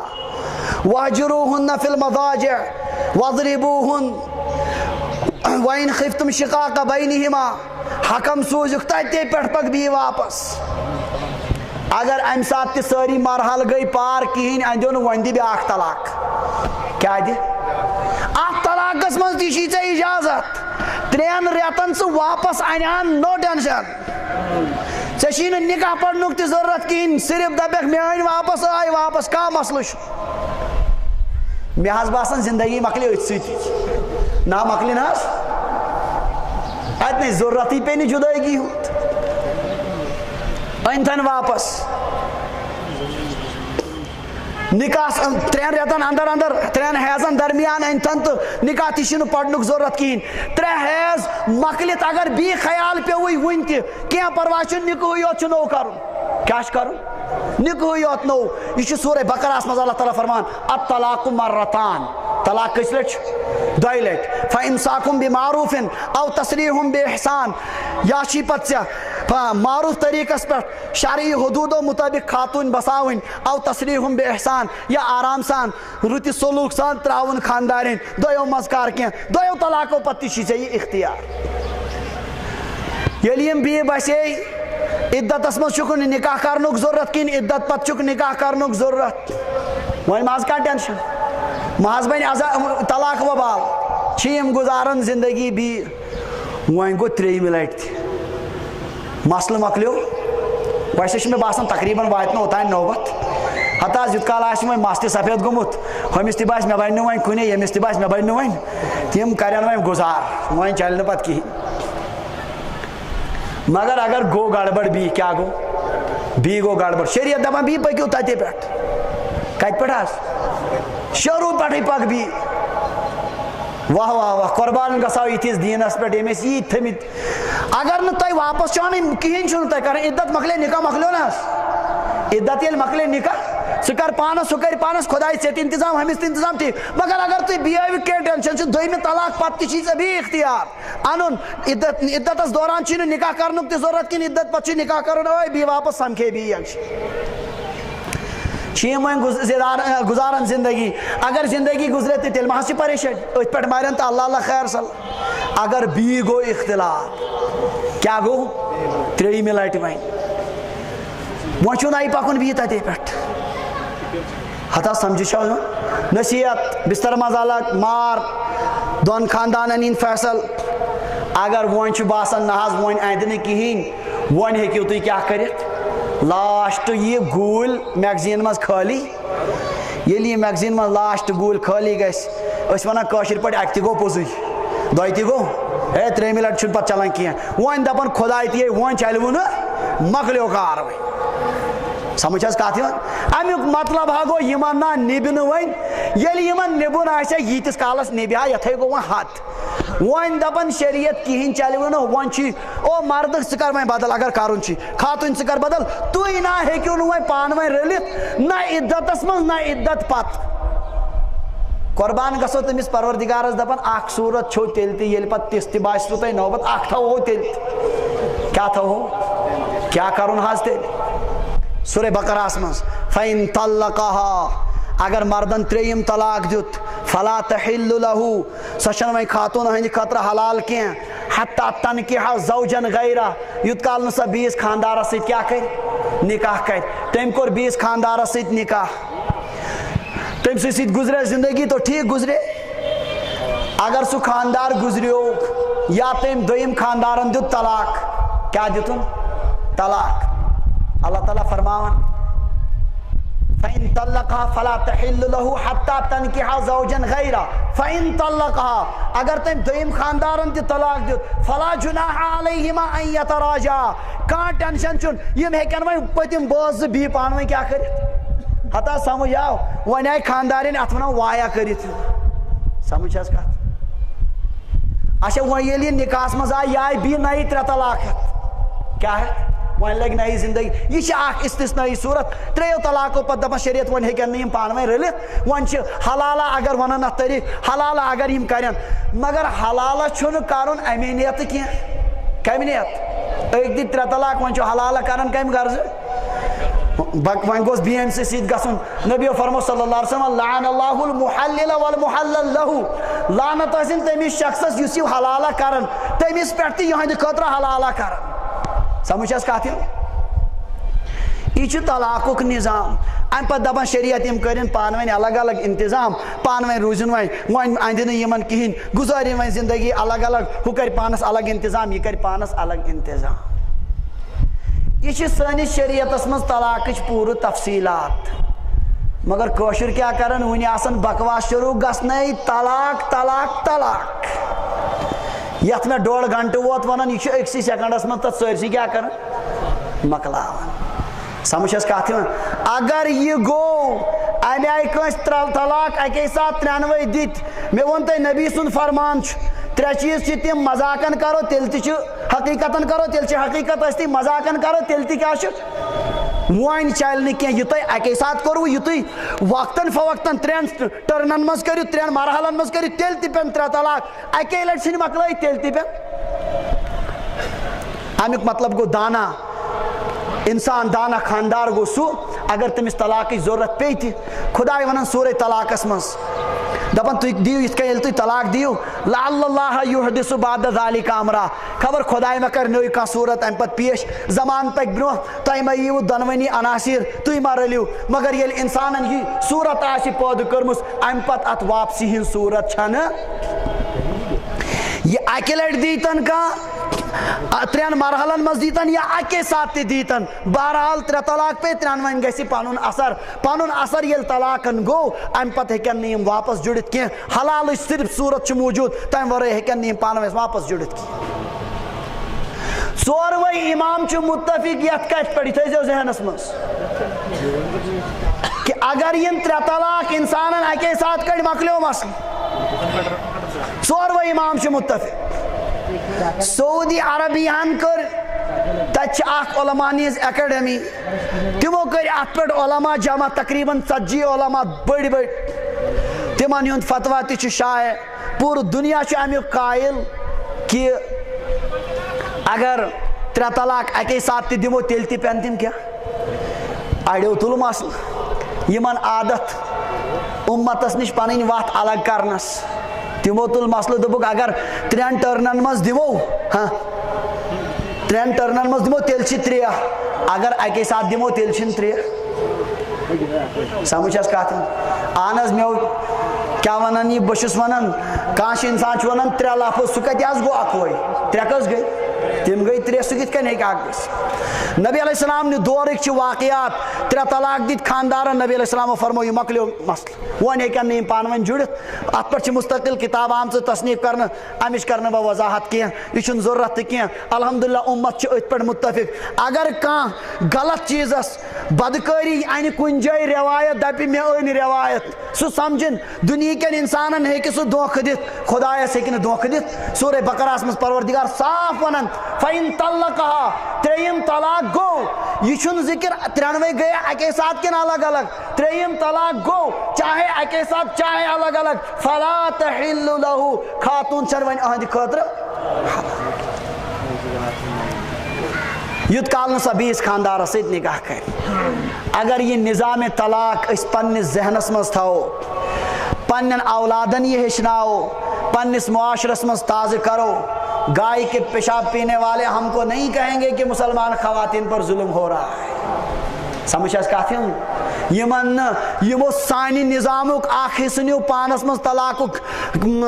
وَاہْجُرُوهُنَّ فِی الْمَضَاجِعِ وَاضْرِبُوهُنَّ وَإِنْ خِفْتُمْ شِقَاقَ بَيْنِهِمَا حکم سوٗزِکھ تَتے پٮ۪ٹھ پَک بیٚیہِ واپس اگر اَمہِ ساتہٕ تہِ سٲری مرحلہٕ گٔے پار کِہیٖنۍ اَندیو نہٕ وۄنۍ دِ بیٛاکھ طلاق کیٛاہ دِ اَتھ طلاقس منٛز تہِ چھی ژےٚ اِجازت 3 رٮ۪تن ژٕ واپس اَنہان نو ٹینشن ژےٚ چھی نہٕ نکاح پرنُک تہِ ضروٗرت کِہیٖنۍ صرف دَپکھ مےٚ أنۍ واپس آے واپس کانٛہہ مسلہٕ چھُ مےٚ حظ باسان زندگی مۄکلہِ أتھۍ سۭتی نہ مۄکلہِ نہ حظ اَتہِ نَے ضروٗرتٕے پیٚیہِ نہٕ جُدٲگی ہُنٛد أنۍتھن واپس نکاح 3 رٮ۪تن اندر اندر 3 حیضن درمیان أنۍتھن تہٕ نکاح تہِ چھُنہٕ پرنُک ضروٗرت کِہیٖنۍ 3 حیض مۄکلِتھ اگر بیٚیہِ خیال پیوٚوُے وُنہِ تہِ کینٛہہ پرواے چھُنہٕ نِکہٕے یوت چھُ نوٚو کَرُن کیٛاہ چھُ کَرُن نِکہٕے یوت نوٚو یہِ چھُ سورے بقرہس منٛز اللہ تعالیٰ فرمان الطلاق مرتان طلاق کٔژِ لٹہِ چھُ 2 لٹہِ فإمساكٌ بمعروف أو تسريح بإحسان یا چھی پتہٕ ژےٚ معروف طریٖقس پٮ۪ٹھ شرعی حدوٗدو مُطٲبِق خاتوٗن بساوٕنۍ او تسریح بإحسان یا آرام سان رُتہِ سلوٗک سان ترٛاوُن خانٛدارٮ۪ن دۄیو منٛز کر کینٛہہ 2 طلاقو پتہٕ تہِ چھی ژےٚ یہِ اختیار ییٚلہِ یِم بیٚیہِ بسے عدتس منٛز چھُکھ نہٕ نکاح کرنُک ضروٗرت کِہیٖنۍ عدت پتہٕ چھُکھ نکاح کرنُک ضروٗرت وۄنۍ ما حظ کانٛہہ ٹینشن ما حظ بنہِ طلاق وبال چھِ یِم گُزاران زندگی بیٚیہِ وۄنۍ گوٚو 3مہِ لٹہِ تہِ مسلہٕ مۄکلیو ویسے چھُ مےٚ باسان تقریٖبن واتہِ نہٕ اوٚتانۍ نوبت ہتہٕ حظ یُت کال آسہِ وۄنۍ مس تہِ سفید گوٚمُت ہُمِس تہِ باسہِ مےٚ بنہِ نہٕ وۄنۍ کُنے ییٚمِس تہِ باسہِ مےٚ بنہِ نہٕ وۄنۍ تِم کرن وۄنۍ گُزار وۄنۍ چلہِ نہٕ پتہٕ کِہیٖنۍ مگر اگر گوٚو گڑبڑ بیٚیہِ کیٛاہ گوٚو بیٚیہِ گوٚو گڑبڑ شریعت دپان بیٚیہِ پٔکِو تَتے پٮ۪ٹھ کتہِ پٮ۪ٹھ حظ شروٗع پٮ۪ٹھٕے پَک بیٚیہِ واہ واہ واہ قۄربان گژھو یِتھِس دیٖنس پٮ۪ٹھ ییٚمۍ أسۍ ییٖتۍ تھٲمٕتۍ اگر نہٕ تۄہہِ واپس چھُ اَنٕنۍ کِہیٖنۍ چھُنہٕ تۄہہِ کرٕنۍ عدت مۄکلے نکاح مۄکلیو نہ حظ عدت ییٚلہِ مۄکلے نکاح ژٕ کر پانس ہُہ کرِ پانس خۄداے ژےٚ تہِ انتظام ہُمِس تہِ انتظام ٹھیٖک مگر اگر تُہۍ بیٚہٲوِو کینٛہہ ٹینشن چھُ 2مہِ طلاق پتہٕ تہِ چھی ژےٚ بیٚیہِ اختیار اَنُن عدتس دوران چھُے نہٕ نکاح کرنُک تہِ ضروٗرت کِہیٖنۍ عدت پتہٕ چھُے نکاح کرُن ٲے بیٚیہِ واپس سمکھے بیٚیہِ یکجاہ چھِ یِم وۄنۍ گُزاران زندگی اگر زندگی گُزرے تہٕ تیٚلہِ ما حظ چھِ پریشٲنی أتھۍ پٮ۪ٹھ مارن تہٕ اللہ اللہ خیر صلہ اگر بیٚیہِ گوٚو اختلاف کیٛاہ گوٚو 3مہِ لٹہِ وۄنۍ چھُ نَیہِ پکُن بیٚیہِ تَتے پٮ۪ٹھ ہتھ حظ سمجھی چھا نصیحت بستر منٛز الگ مار 2 خاندانن ہِنٛدۍ فیصل اگر وۄنۍ چھُ باسان نہ حظ وۄنۍ اندِ نہٕ کِہیٖنۍ وۄنۍ ہیٚکِو تُہۍ کیٛاہ کٔرِتھ لاسٹ یہِ گوٗلۍ میگزیٖن منٛز خٲلی ییٚلہِ یہِ میگزیٖن منٛز لاسٹ گوٗلۍ خٲلی گژھِ أسۍ وَنان کٲشِر پٲٹھۍ اَکہِ تہِ گوٚو پوٚزُے 2 تہِ گوٚو 3مہِ لٹہِ چھُنہٕ پتہٕ چلان کینٛہہ وۄنۍ دپان خۄداے تہِ وۄنۍ چلوٕ نہٕ مۄکلیو کار وۄنۍ سمجھ حظ کتھ یِوان امیُک مطلب ہا گوٚو یِمن نا نِبنہٕ وۄنۍ ییٚلہِ یِمن نِبُن آسہِ ییٖتِس کالس نِبہِ ہا یتھے گوٚو وۄنۍ حد وۄنۍ دپان شریعت کِہیٖنۍ چلوٕ نہٕ وۄنۍ چھُے او مردٕ ژٕ کر وۄنۍ بدل اگر کرُن چھُے خاتوٗن ژٕ کر بدل تُہۍ نہ ہیٚکِو نہٕ وۄنۍ پانہٕ ؤنۍ رٔلِتھ نہ عدتس منٛز نہ عدت پتہٕ قۄربان گژھو تٔمِس پروردِگارس دپان اکھ صوٗرت چھو تیٚلہِ تہِ ییٚلہِ پتہٕ تِژھ تہِ باسوٕ تۄہہِ نوبت اکھ تھاوو تیٚلہِ تہِ کیٛاہ تھاوو کیٛاہ کرُن حظ تیٚلہِ سورے بقرہس منٛز فإن طلقها اگر مردن 3یم طلاق دیُت فلا تحل له سۄ چھنہٕ وۄنۍ خاتوٗن ہٕنٛدِ خٲطرٕ حلال کینٛہہ حتى تنكح زوجا غیرہ یوٗت کال نہٕ سۄ بیٚیِس خانٛدارس سۭتۍ کیٛاہ کرِ نکاح کرِ تٔمۍ کوٚر بیٚیِس خانٛدارس سۭتۍ نکاح تٔمۍ سٕے سۭتۍ گُزرے زندگی تو ٹھیٖک گُزرے اگر سُہ خانٛدار گُزریو یا تٔمۍ 2یم خانٛدارن دیُت طلاق کیٛاہ دِتُن طلاق اللہ تعالیٰ فرماوان فَإِن طَلَّقَهَا فَلَا تَحِلُّ لَهُ حَتَّى تَنْكِحَ زَوْجًا غَيْرَهُ فَإِن طَلَّقَهَا اگر تم دویم خاندارن تہ طلاق دیت فَلَا جُنَاحَ عَلَيْهِمَا أَن يَتَرَاجَعَا کان ٹینشن چون یم ہیکن وۄنۍ پٔتِم بٲژ بی پانہٕ ؤنۍ کیاہ کٔرِتھ ہتا سمجھ آو وۄنۍ آیہِ خاندارین اتھ ونو وایا کٔرِتھ سمجھ حظ کتھ اچھا وۄنۍ ییٚلہِ یہِ نکاحس منٛز آیہِ یہِ آیہِ بی نَیہِ ترٛےٚ طلاق ہٮ۪تھ کیاہ ہٮ۪تھ وۄنۍ لگہِ نئی زندگی یہ چھِ اکھ استثنائی صورت ترٛیٚیو طلاقو پتہٕ دپان شریعت وۄنۍ ہیٚکن نہٕ یِم پانہٕ ؤنۍ رٔلِتھ وۄنۍ چھِ حلالہ اگر ونن اتھ طریٖقہٕ حلالہ اگر یِم کرن مگر حلالہ چھُنہٕ کرُن امے نیتہٕ کینٛہہ کمہِ نیتہٕ أکۍ دِتۍ ترٛےٚ طلاق وۄنۍ چھُ حلالہ کران کمہِ غرضہٕ وۄنۍ گوٚژھ بیٚنہِ سۭتۍ گژھُن نبیو فرمو صلی اللہ علیہ وسلم لعن اللہ المحلل والمحلل له لعنت ٲسِن تٔمِس شخصس یُس یہِ حلالہ کران تٔمِس پٮ۪ٹھ تہِ یِہنٛدِ خٲطرٕ حلالہ کران سمجھ حظ کتھ یہ چھُ طلاقُک نظام امہِ پتہٕ دپان شریعت یِم کٔرِنۍ پانہٕ ؤنۍ الگ الگ انتظام پانہٕ ؤنۍ روٗزِن وۄنۍ اندِ نہٕ یِمن کِہیٖنۍ گُزٲرِن وۄنۍ زندگی الگ الگ ہُہ کرِ پانس الگ انتظام یہِ کرِ پانس الگ انتظام یہ چھِ سٲنِس شریعتس منٛز طلاقٕچ پوٗرٕ تفصیٖلات مگر کٲشُر کیاہ کران وُنہِ آسان بکواس شروٗع گژھنَے طلاق طلاق طلاق یتھ مےٚ ڈۄڑ گنٹہٕ ووت ونان یہِ چھُ أکسٕے سیکنڈس منٛز تتھ سٲرسٕے کیاہ کران مۄکلاوان سمجھ حظ کتھ یِوان اگر یہِ گوٚو امہِ آیہِ کٲنٛسہِ طلاق اکے ساتہٕ ترٛٮ۪نوَے دِتۍ مےٚ ووٚن تۄہہِ نبی سُنٛد فرمان چھُ ترٛےٚ چیٖز چھِ تِم مذاقن کرو تیٚلہِ تہِ چھُ حقیٖقتن کرو تیٚلہِ چھِ حقیٖقت ٲسۍ تھی مذاقن کرو تیٚلہِ تہِ کیاہ چھُ وۄنۍ چلہِ نہٕ کینٛہہ یہِ تۄہہِ اکے ساتہٕ کوٚروٕ یہِ تُہۍ وقتن فوقتن ترٛٮ۪ن ٹٔرنن منٛز کٔرِو ترٛٮ۪ن مرحلن منٛز کٔرِو تیٚلہِ تہِ پٮ۪ن ترٛےٚ طلاق اکے لٹہِ ژھٕنۍ مۄکلٲیِتھ تیٚلہِ تہِ پٮ۪ن امیُک مطلب گوٚو دانا انسان دانا خاندار گوٚو سُہ اگر تٔمِس طلاقٕچ ضروٗرت پیٚیہِ تہِ خۄداے ونان سورے طلاقس منٛز دپان تُہۍ دِیِو یِتھ کٔنۍ ییٚلہِ تُہۍ طلاق دِیِو لعل اللہ یحدث بعد ذلک امرا خبر خۄداے ما کرِ نٔو کانٛہہ صوٗرت امہِ پتہٕ پیش زمانہٕ پکہِ برونٛہہ تۄہہِ ما ییٖوٕ دۄنوٕنی عناصر تُہۍ ما رٔلِو مگر ییٚلہِ انسانن یہِ صوٗرت آسہِ پٲدٕ کٔرمٕژ امہِ پتہٕ اتھ واپسی ہِنٛز صوٗرت چھنہٕ یہِ اکہِ لٹہِ دیٖتن کانٛہہ ترٛٮ۪ن مرحلن منٛز دیٖتن یا اکے ساتہٕ تہِ دیٖتن بہرحال ترٛےٚ طلاق پیٚیہِ ترٛٮ۪نوَنۍ گژھِ پنُن اثر ییٚلہِ طلاقن گوٚو امہِ پتہٕ ہیٚکن نہٕ یِم واپس جُڑِتھ کینٛہہ حلالٕچ صرف صوٗرت چھِ موٗجوٗد تمہِ ورٲے ہیٚکن نہٕ یِم پانہٕ ؤنۍ واپس جُڑِتھ کینٛہہ ژورؤے امام چھِ مُتفق یتھ کتھِ پٮ۪ٹھ یہِ تھٲیزیو ذہنس منٛز کہ اگر یِم ترٛےٚ طلاق انسانن اکے ساتہٕ کٔڑۍ مۄکلیو مسلہٕ ژورؤے امام چھِ مُتفق سعودی عربیاہن کٔر تتہِ چھِ اکھ علما ہِنٛز اکیڈمی تِمو کٔرۍ اتھ پٮ۪ٹھ علما جمع تقریٖبن 40 علما بٔڑۍ بٔڑۍ تِمن ہُنٛد فتوا تہِ چھُ شایع پوٗرٕ دُنیا چھُ امیُک قٲیِل کہِ اگر ترٛےٚ طلاق اکے ساتہٕ تہِ دِمو تیٚلہِ تہِ پٮ۪ن تِم کیٛاہ اڑیو تُل مسلہٕ یِمن عادت اُمتس نِش پنٕنۍ وتھ الگ کرنس تِمو تُل مسلہٕ دوٚپُکھ اگر ترٛٮ۪ن ٹٔرنن منٛز دِمو ترٛٮ۪ن ٹٔرنن منٛز دِمو تیٚلہِ چھِ 3 اگر اکے ساتہٕ دِمو تیٚلہِ چھِنہٕ 3 سمجھ حظ کتھ اہن حظ مےٚ کیاہ ونان یہِ بہٕ چھُس ونان کانٛہہ چھُ انسان چھُ ونان 3 لفظ سُہ کتہِ حظ گوٚو اکوے 3 کٔژ گٔے تِم گٔے 3 سُہ کِتھ کٔنۍ ہیٚکہِ اکھ گٔژھِتھ نبی علیہ السلام نہِ دورٕکۍ چھِ واقعات 3 طلاق دِتۍ خاندارن نبی علیہ السلامو فرمو یہِ مۄکلیو مسلہٕ وۄنۍ ہیٚکن نہٕ یِم پانہٕ ؤنۍ جُڑِتھ اتھ پٮ۪ٹھ چھِ مُستقل کِتاب آمژٕ تصنیٖف کرنہٕ امِچ کرنہٕ بہٕ وضاحت کینٛہہ یہِ چھُنہٕ ضروٗرت تہِ کینٛہہ الحمدُاللہ اُمت چھُ أتھۍ پٮ۪ٹھ مُتفق اگر کانٛہہ غلط چیٖزس بدکٲری انہِ کُنہِ جایہِ رٮ۪وایت دپہِ مےٚ أنۍ رٮ۪وایت سُہ سمجھِن دُنہیٖکٮ۪ن انسانن ہیٚکہِ سُہ دھوکہٕ دِتھ خۄدایس ہیٚکہِ نہٕ دھوکہٕ دِتھ سورے بقرہس منٛز پروردگار صاف ونان فَإِن طَلَّقَهَا 3یم طلاق گوٚو یہِ چھُنہٕ ذِکر 3وَے گٔیا اکے ساتہٕ کِنہٕ الگ الگ 3یم طلاق گوٚو چاہے اکے ساتہٕ چاہے الگ الگ فَلَا تَحِلُّ لَهُ خاتوٗن چھنہٕ وۄنۍ أہنٛدِ خٲطرٕ یوٗت کال نہٕ سۄ بیٚیِس خاندارس سۭتۍ نکاح کرِ اگر یہِ نظامِ طلاق أسۍ پننِس ذہنس منٛز تھاوو پننٮ۪ن اولادن یہِ ہیٚچھناوو پننِس معاشرس منٛز تازٕ کرو گائے کے پیشاب پینے والے ہم کو نہیں کہیں گے کہ مسلمان خواتین پر ظلم ہو رہا ہے سمجھ حظ کتھ یِمن نہٕ یِمو سانہِ نظامُک اکھ حصہٕ نیوٗ پانس منٛز طلاقُک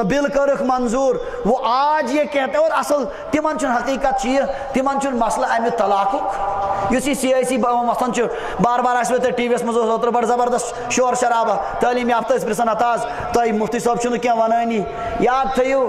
بِل کٔرٕکھ منظوٗر وہ آج یہ کہتے اور اصل تِمن چھُنہٕ حقیٖقت چھِ یہِ تِمن چھُنہٕ مسلہٕ امہِ طلاقُک اس سیاسی مثلاً بار بار آسو تھی ٹی وی یس مز اوتر بڑا زبردست شور شرابہ تعلیم یافتہ پرسان اتاز تھی مفتی صاحب چھُنہٕ کینٛہہ ونٲنی یاد تھٲیِو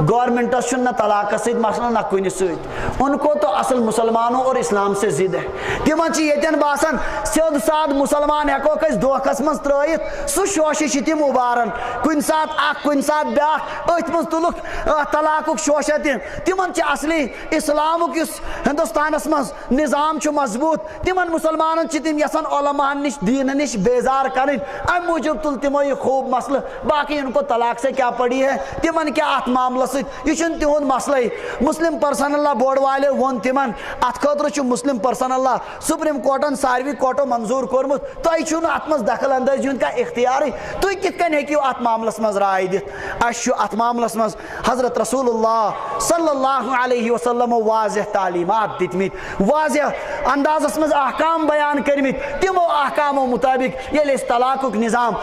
گورنمنٹس چھُنہٕ نہ طلاقس سۭتۍ مسئلہ نہ کُنہِ سۭتۍ ان کو تو اصل مسلمانوں اور اسلام سے ضد ہے تمن یتن باسان سیود ساد مسلمان ہیکوک أسۍ دھوکس مز ترٲیِتھ سُہ شوشہِ چھِ تِم اُباران کُنہِ ساتہٕ اکھ کُنہِ ساتہٕ بیاکھ أتھۍ منٛز تُلُکھ طلاقُک شوشہ تمن چھِ اصلی اسلامُک یُس ہندوستانس منٛز نظام چھُ مضبوط تمن مسلمانن چھِ تِم یژھان علماءن نش دیٖنہٕ نش بیزار کرٕنۍ امہِ موٗجوٗب تُل تِمو یہِ خوٗب مسلہٕ باقی ان کو طلاق سے کیا پڑی ہے تمن کیا اتھ معاملس سۭتۍ یہِ چھُنہٕ تِہُنٛد مسلے مسلم پرسنل لا بورڈ والیو ووٚن تِمن اتھ خٲطرٕ چھُ مسلم پرسنل لا سپریم کورٹن ساروی کورٹو منظور کوٚرمُت تۄہہِ چھُو نہٕ اتھ منٛز دخل اندٲزی ہُنٛد کانٛہہ اختیارٕے تُہۍ کِتھ کٔنۍ ہیٚکِو اتھ معاملس منٛز راے دِتھ اسہِ چھُ اتھ معاملس منٛز حضرت رسول اللہ صلی اللہ علیہ وسلم واضح تعلیمات دِتمٕتۍ واضح اندازس منٛز احکام بیان کٔرمٕتۍ تِمو احکامو مطٲبق ییٚلہِ أسۍ طلاقُک نظام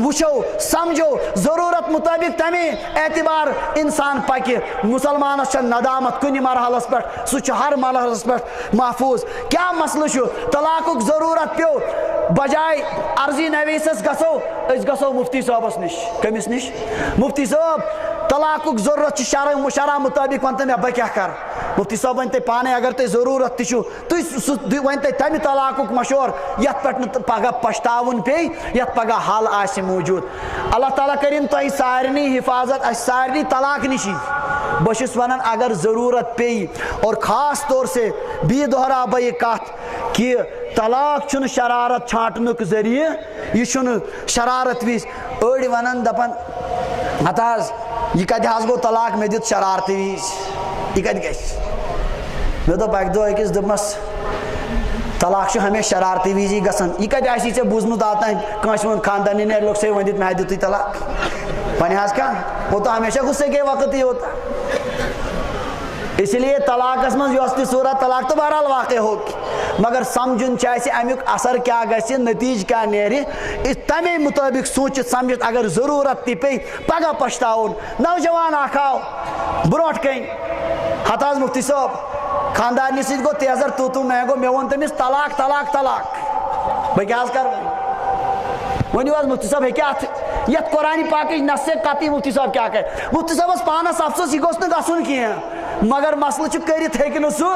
وٕچھو سمجھو ضروٗرت مطٲبق تمے اعتبار انسان پکہِ مسلمانس چھےٚ ندامت کُنہِ مرحلس پٮ۪ٹھ سُہ چھُ ہر مرحلس پٮ۪ٹھ محفوظ کیٛاہ مسلہٕ چھُ طلاقُک ضروٗرت پیٚو بجائے عرضی نویسس گژھو أسۍ گژھو مفتی صٲبس نِش کٔمِس نِش مفتی صٲب طلاقُک ضروٗرت چھُ شرع مطٲبق ون تہٕ مےٚ بہٕ کیٛاہ کرٕ مفتی صٲب ونہِ تۄہہِ پانے اگر تۄہہِ ضروٗرت تہِ چھُ تُہۍ ونہِ تۄہہِ تمہِ طلاقُک مشور یتھ پٮ۪ٹھ نہٕ پگاہ پشتاوُن پیٚیہِ یتھ پگاہ حل آسہِ موٗجوٗد اللہ تعالیٰ کٔرِنۍ تۄہہِ سارنٕے حفاظت اسہِ سارنٕے طلاق نِشی بہٕ چھُس ونان اگر ضروٗرت پیٚیہِ اور خاص طور سے بیٚیہِ دۄہراو بہٕ یہِ کتھ کہ طلاق چھُنہٕ شرارت چھانٹنُک ذٔریعہٕ یہِ چھُنہٕ شرارت وِزِ أڑۍ ونان دپان ہتہٕ حظ یہِ کتہِ حظ گوٚو طلاق مےٚ دیُت شرارتہٕ وِزِ یہِ کتہِ گژھِ مےٚ دوٚپ اکہِ دۄہ أکِس دوٚپمس طلاق چھُ ہمیشہ شرارتی وِزی گژھان یہِ کتہِ آسی ژےٚ بوٗزمُت اوتام کٲنٛسہِ ووٚن خاندانی نے لوگ سے ؤنِتھ مےٚ دِتُے طلاق وۄنۍ حظ کانٛہہ وہ تو ہمیشہ غصے کے وقت ہی ہوتا اسی لیے طلاقس منٛز یۄس تہِ صوٗرت طلاق تو بہرحال واقع ہوگی مگر سمجھُن چھُ اسہِ امیُک اثر کیٛاہ گژھِ نتیٖجہٕ کیٛاہ نیرِ تمے مطٲبق سوٗنٛچِتھ سمجھِتھ اگر ضروٗرت تہِ پیٚیہِ پگاہ پشتاوُن نوجوان اکھ آو برونٛٹھ کَنۍ ہتہٕ حظ مفتی صٲب خاندارنہِ سۭتۍ گوٚو تیزر تو میں گوٚو مےٚ ووٚن تٔمِس طلاق طلاق طلاق بہٕ کیٛاہ حظ کرٕ ؤنِو حظ مفتی صٲب ہیٚکہِ اتھ یتھ قرآنِ پاکٕچ نص قطعی مفتی صٲب کیٛاہ کرِ مفتی صٲبس پانس افسوس یہِ گوٚژھ نہٕ گژھُن کینٛہہ مگر مسلہٕ چھُ کٔرِتھ ہیٚکہِ نہٕ سُہ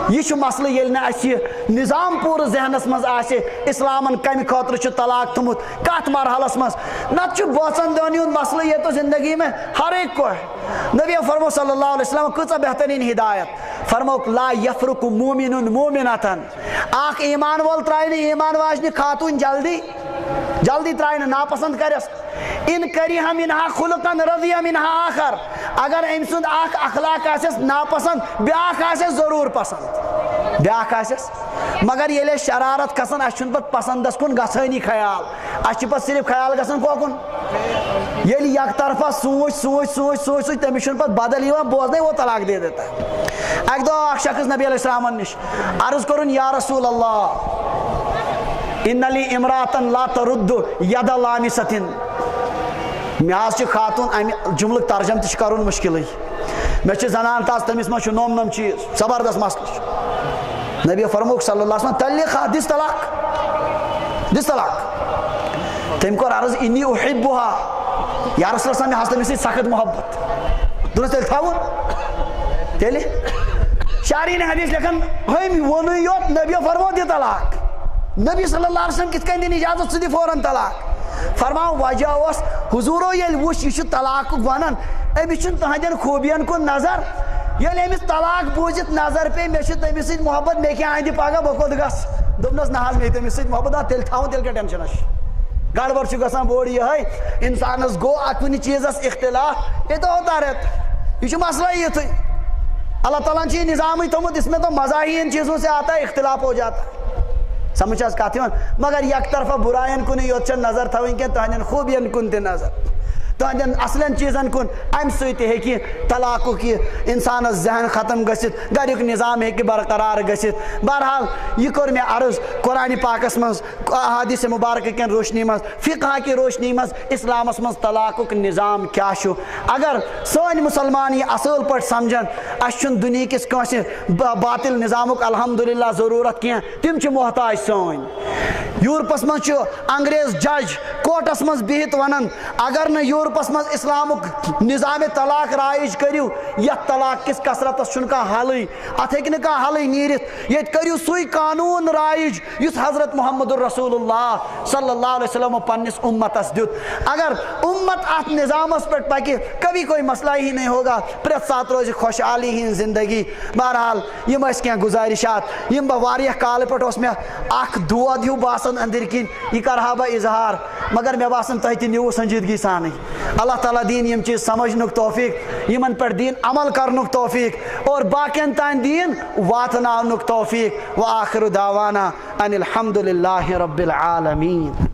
یہ چھُ مسلہٕ ییٚلہِ نہٕ اَسہِ یہِ نظام پوٗرٕ ذہنس منٛز آسہِ اسلامن کمہِ خٲطرٕ چھُ طلاق تھوٚمُت کتھ مرحلس منٛز نتہٕ چھُ بٲژن دۄن ہُنٛد مسلہٕ یہ تو زندگی میں ہر ایک کو ہے نبی فرمو صلی اللہ علیہ وسلم کۭژاہ بہتریٖن ہدایت فرموک لا یفرق مومن مومنتن اکھ ایمان وول ترٛایہِ نہٕ ایمان واجنہِ خاتوٗن جلدی ترٛایہِ نہٕ ناپسنٛد کرٮ۪س ان کریہ منہا خلقن رضیہ منہا آخر اگر أمۍ سُنٛد اکھ اخلاق آسٮ۪س ناپسنٛد بیٛاکھ آسٮ۪س ضروٗر پسنٛد بیٛاکھ آسٮ۪س مگر ییٚلہِ أسۍ شرارت کھسان اسہِ چھُنہٕ پتہٕ پسنٛدس کُن گژھٲنی خیال اسہِ چھُ پتہٕ صرف خیال گژھان کوکُن ییٚلہِ یک طرفہ سوٗنٛچ تٔمِس چھُنہٕ پتہٕ بدل یِوان بوزنے وہ طلاق دے دیتا اکہِ دۄہ اکھ شخص نبی علیہ السلامن نِش عرض کوٚرُن یا رسول اللہ ان لی امراتن لا ترد ید لامستن مےٚ حظ چھِ خاتوٗن امہِ جملُک ترجم تہِ چھُ کرُن مُشکلٕے مےٚ چھِ زنان تاز تٔمِس منٛز چھُ نوٚم چیٖز زبردست مسلہٕ چھُ نبی فرموک صلی اللہ علیہ وسلم طلقها دِس طلاق تٔمۍ کوٚر عرض انی احبها یا رسول اللہ مےٚ حظ تٔمِس سۭتۍ سخت محبت دوٚپنَس تیٚلہِ تھاوُن تیٚلہِ شارحیٖن حدیث لیکھان ہُمۍ ووٚنُے یوت نبی فرمو دِ طلاق نبی صلی اللہ علیہ وسلم کِتھ کٔنۍ دِنۍ اجازت ژٕ دِ فوراً طلاق فرماو وجہ اوس حضوٗرو ییٚلہِ وُچھ یہِ چھُ طلاقُک ونان أمِس چھُنہٕ تُہنٛدٮ۪ن خوٗبین کُن نظر ییٚلہِ أمِس طلاق بوٗزِتھ نظر پیٚیہِ مےٚ چھُ تٔمِس سۭتۍ محبت مےٚ کیٛاہ اندِ پگاہ بہٕ کوٚت گژھٕ دوٚپنس نہ حظ مےٚ تٔمِس سۭتۍ محبت تیٚلہِ تھاوُن تیٚلہِ کیٛاہ ٹینشنس چھُ گڑبڑ چھُ گژھان بوٚڑ یِہے انسانس گوٚو کُنہِ چیٖزس اختلاف یہ تو ہوتا رہتا یہ چھُ مسئلہ یِتھُے اللہ تعالیٰ نے یہ نظام ہی تھوٚمُت اس میں تو مزہ ہی ان چیزوں سے آتا ہے اختلاف ہو جاتا ہے سمجھ حظ کتھ یِوان مگر یک طرفہ برائین کُنٕے یوت چھنہٕ نظر تھاوٕنۍ کینٛہہ تُہنٛدٮ۪ن خوٗبین کُن تہِ نظر تہندین اصلن چیزن کن ام سۭتۍ ہیٚکہِ طلاقُک یہ انسانس ذہن ختم گژھِتھ گریُک نظام ہیٚکہِ برقرار گژھِتھ بہرحال یہ کوٚر مےٚ عرض قرآن پاکس منٛز احادیث مبارکہ کٮ۪ن روشنی منٛز فقہ کہِ روشنی منٛز اسلامس منٛز طلاقُک نظام کیٛاہ چھُ اگر سٲنۍ مُسلمان یہ اصل پٲٹھۍ سمجھن اَسہِ چھُنہٕ دُنہِکِس کٲنٛسہِ باطل نظامُک الحمدللہ ضروٗرت کینٛہہ تِم چھِ محتاج سٲنۍ یورپس منٛز چھُ انگریز جج کورٹس منٛز بِہِتھ ونان اگر نہٕ یورپس منٛز اسلامُک نظام طلاق رایج کٔرِو یتھ طلاق کِس کثرتس چھُنہٕ کانٛہہ حلٕے اتھ ہیٚکہِ نہٕ کانٛہہ حلٕے نیٖرِتھ ییٚتہِ کٔرِو سُے قانوٗن رایج یُس حضرت محمد رسول اللہ صلی اللہ علیہ وسلم پننس امتس دیُت اگر امت اتھ نظامس پٮ۪ٹھ پکہِ کبھی کوئی مسئلہ ہی نہیں ہوگا پرٛٮ۪تھ ساتہٕ روزِ خوشحالی ہِنٛز زندگی بہرحال یِم ٲسۍ کینٛہہ گُزٲرِشات یِم بہٕ واریاہ کالہٕ پٮ۪ٹھ اوس مےٚ اکھ دود ہیوٗ باسان أنٛدٕرۍ کِنۍ یہِ کرہا بہٕ اظہار مگر مےٚ باسان تۄہہِ تہِ نِیوٗ سنجیدگی سانٕے اللہ تعالیٰ دِیِن یِم چیٖز سمجھنُک توفیٖق یِمن پٮ۪ٹھ دِیِن عمل کرنُک توفیٖق اور باقین تانۍ دِیِن واتناونُک توفیٖق وآخر دعوانا ان الحمد للہ رب العالمین.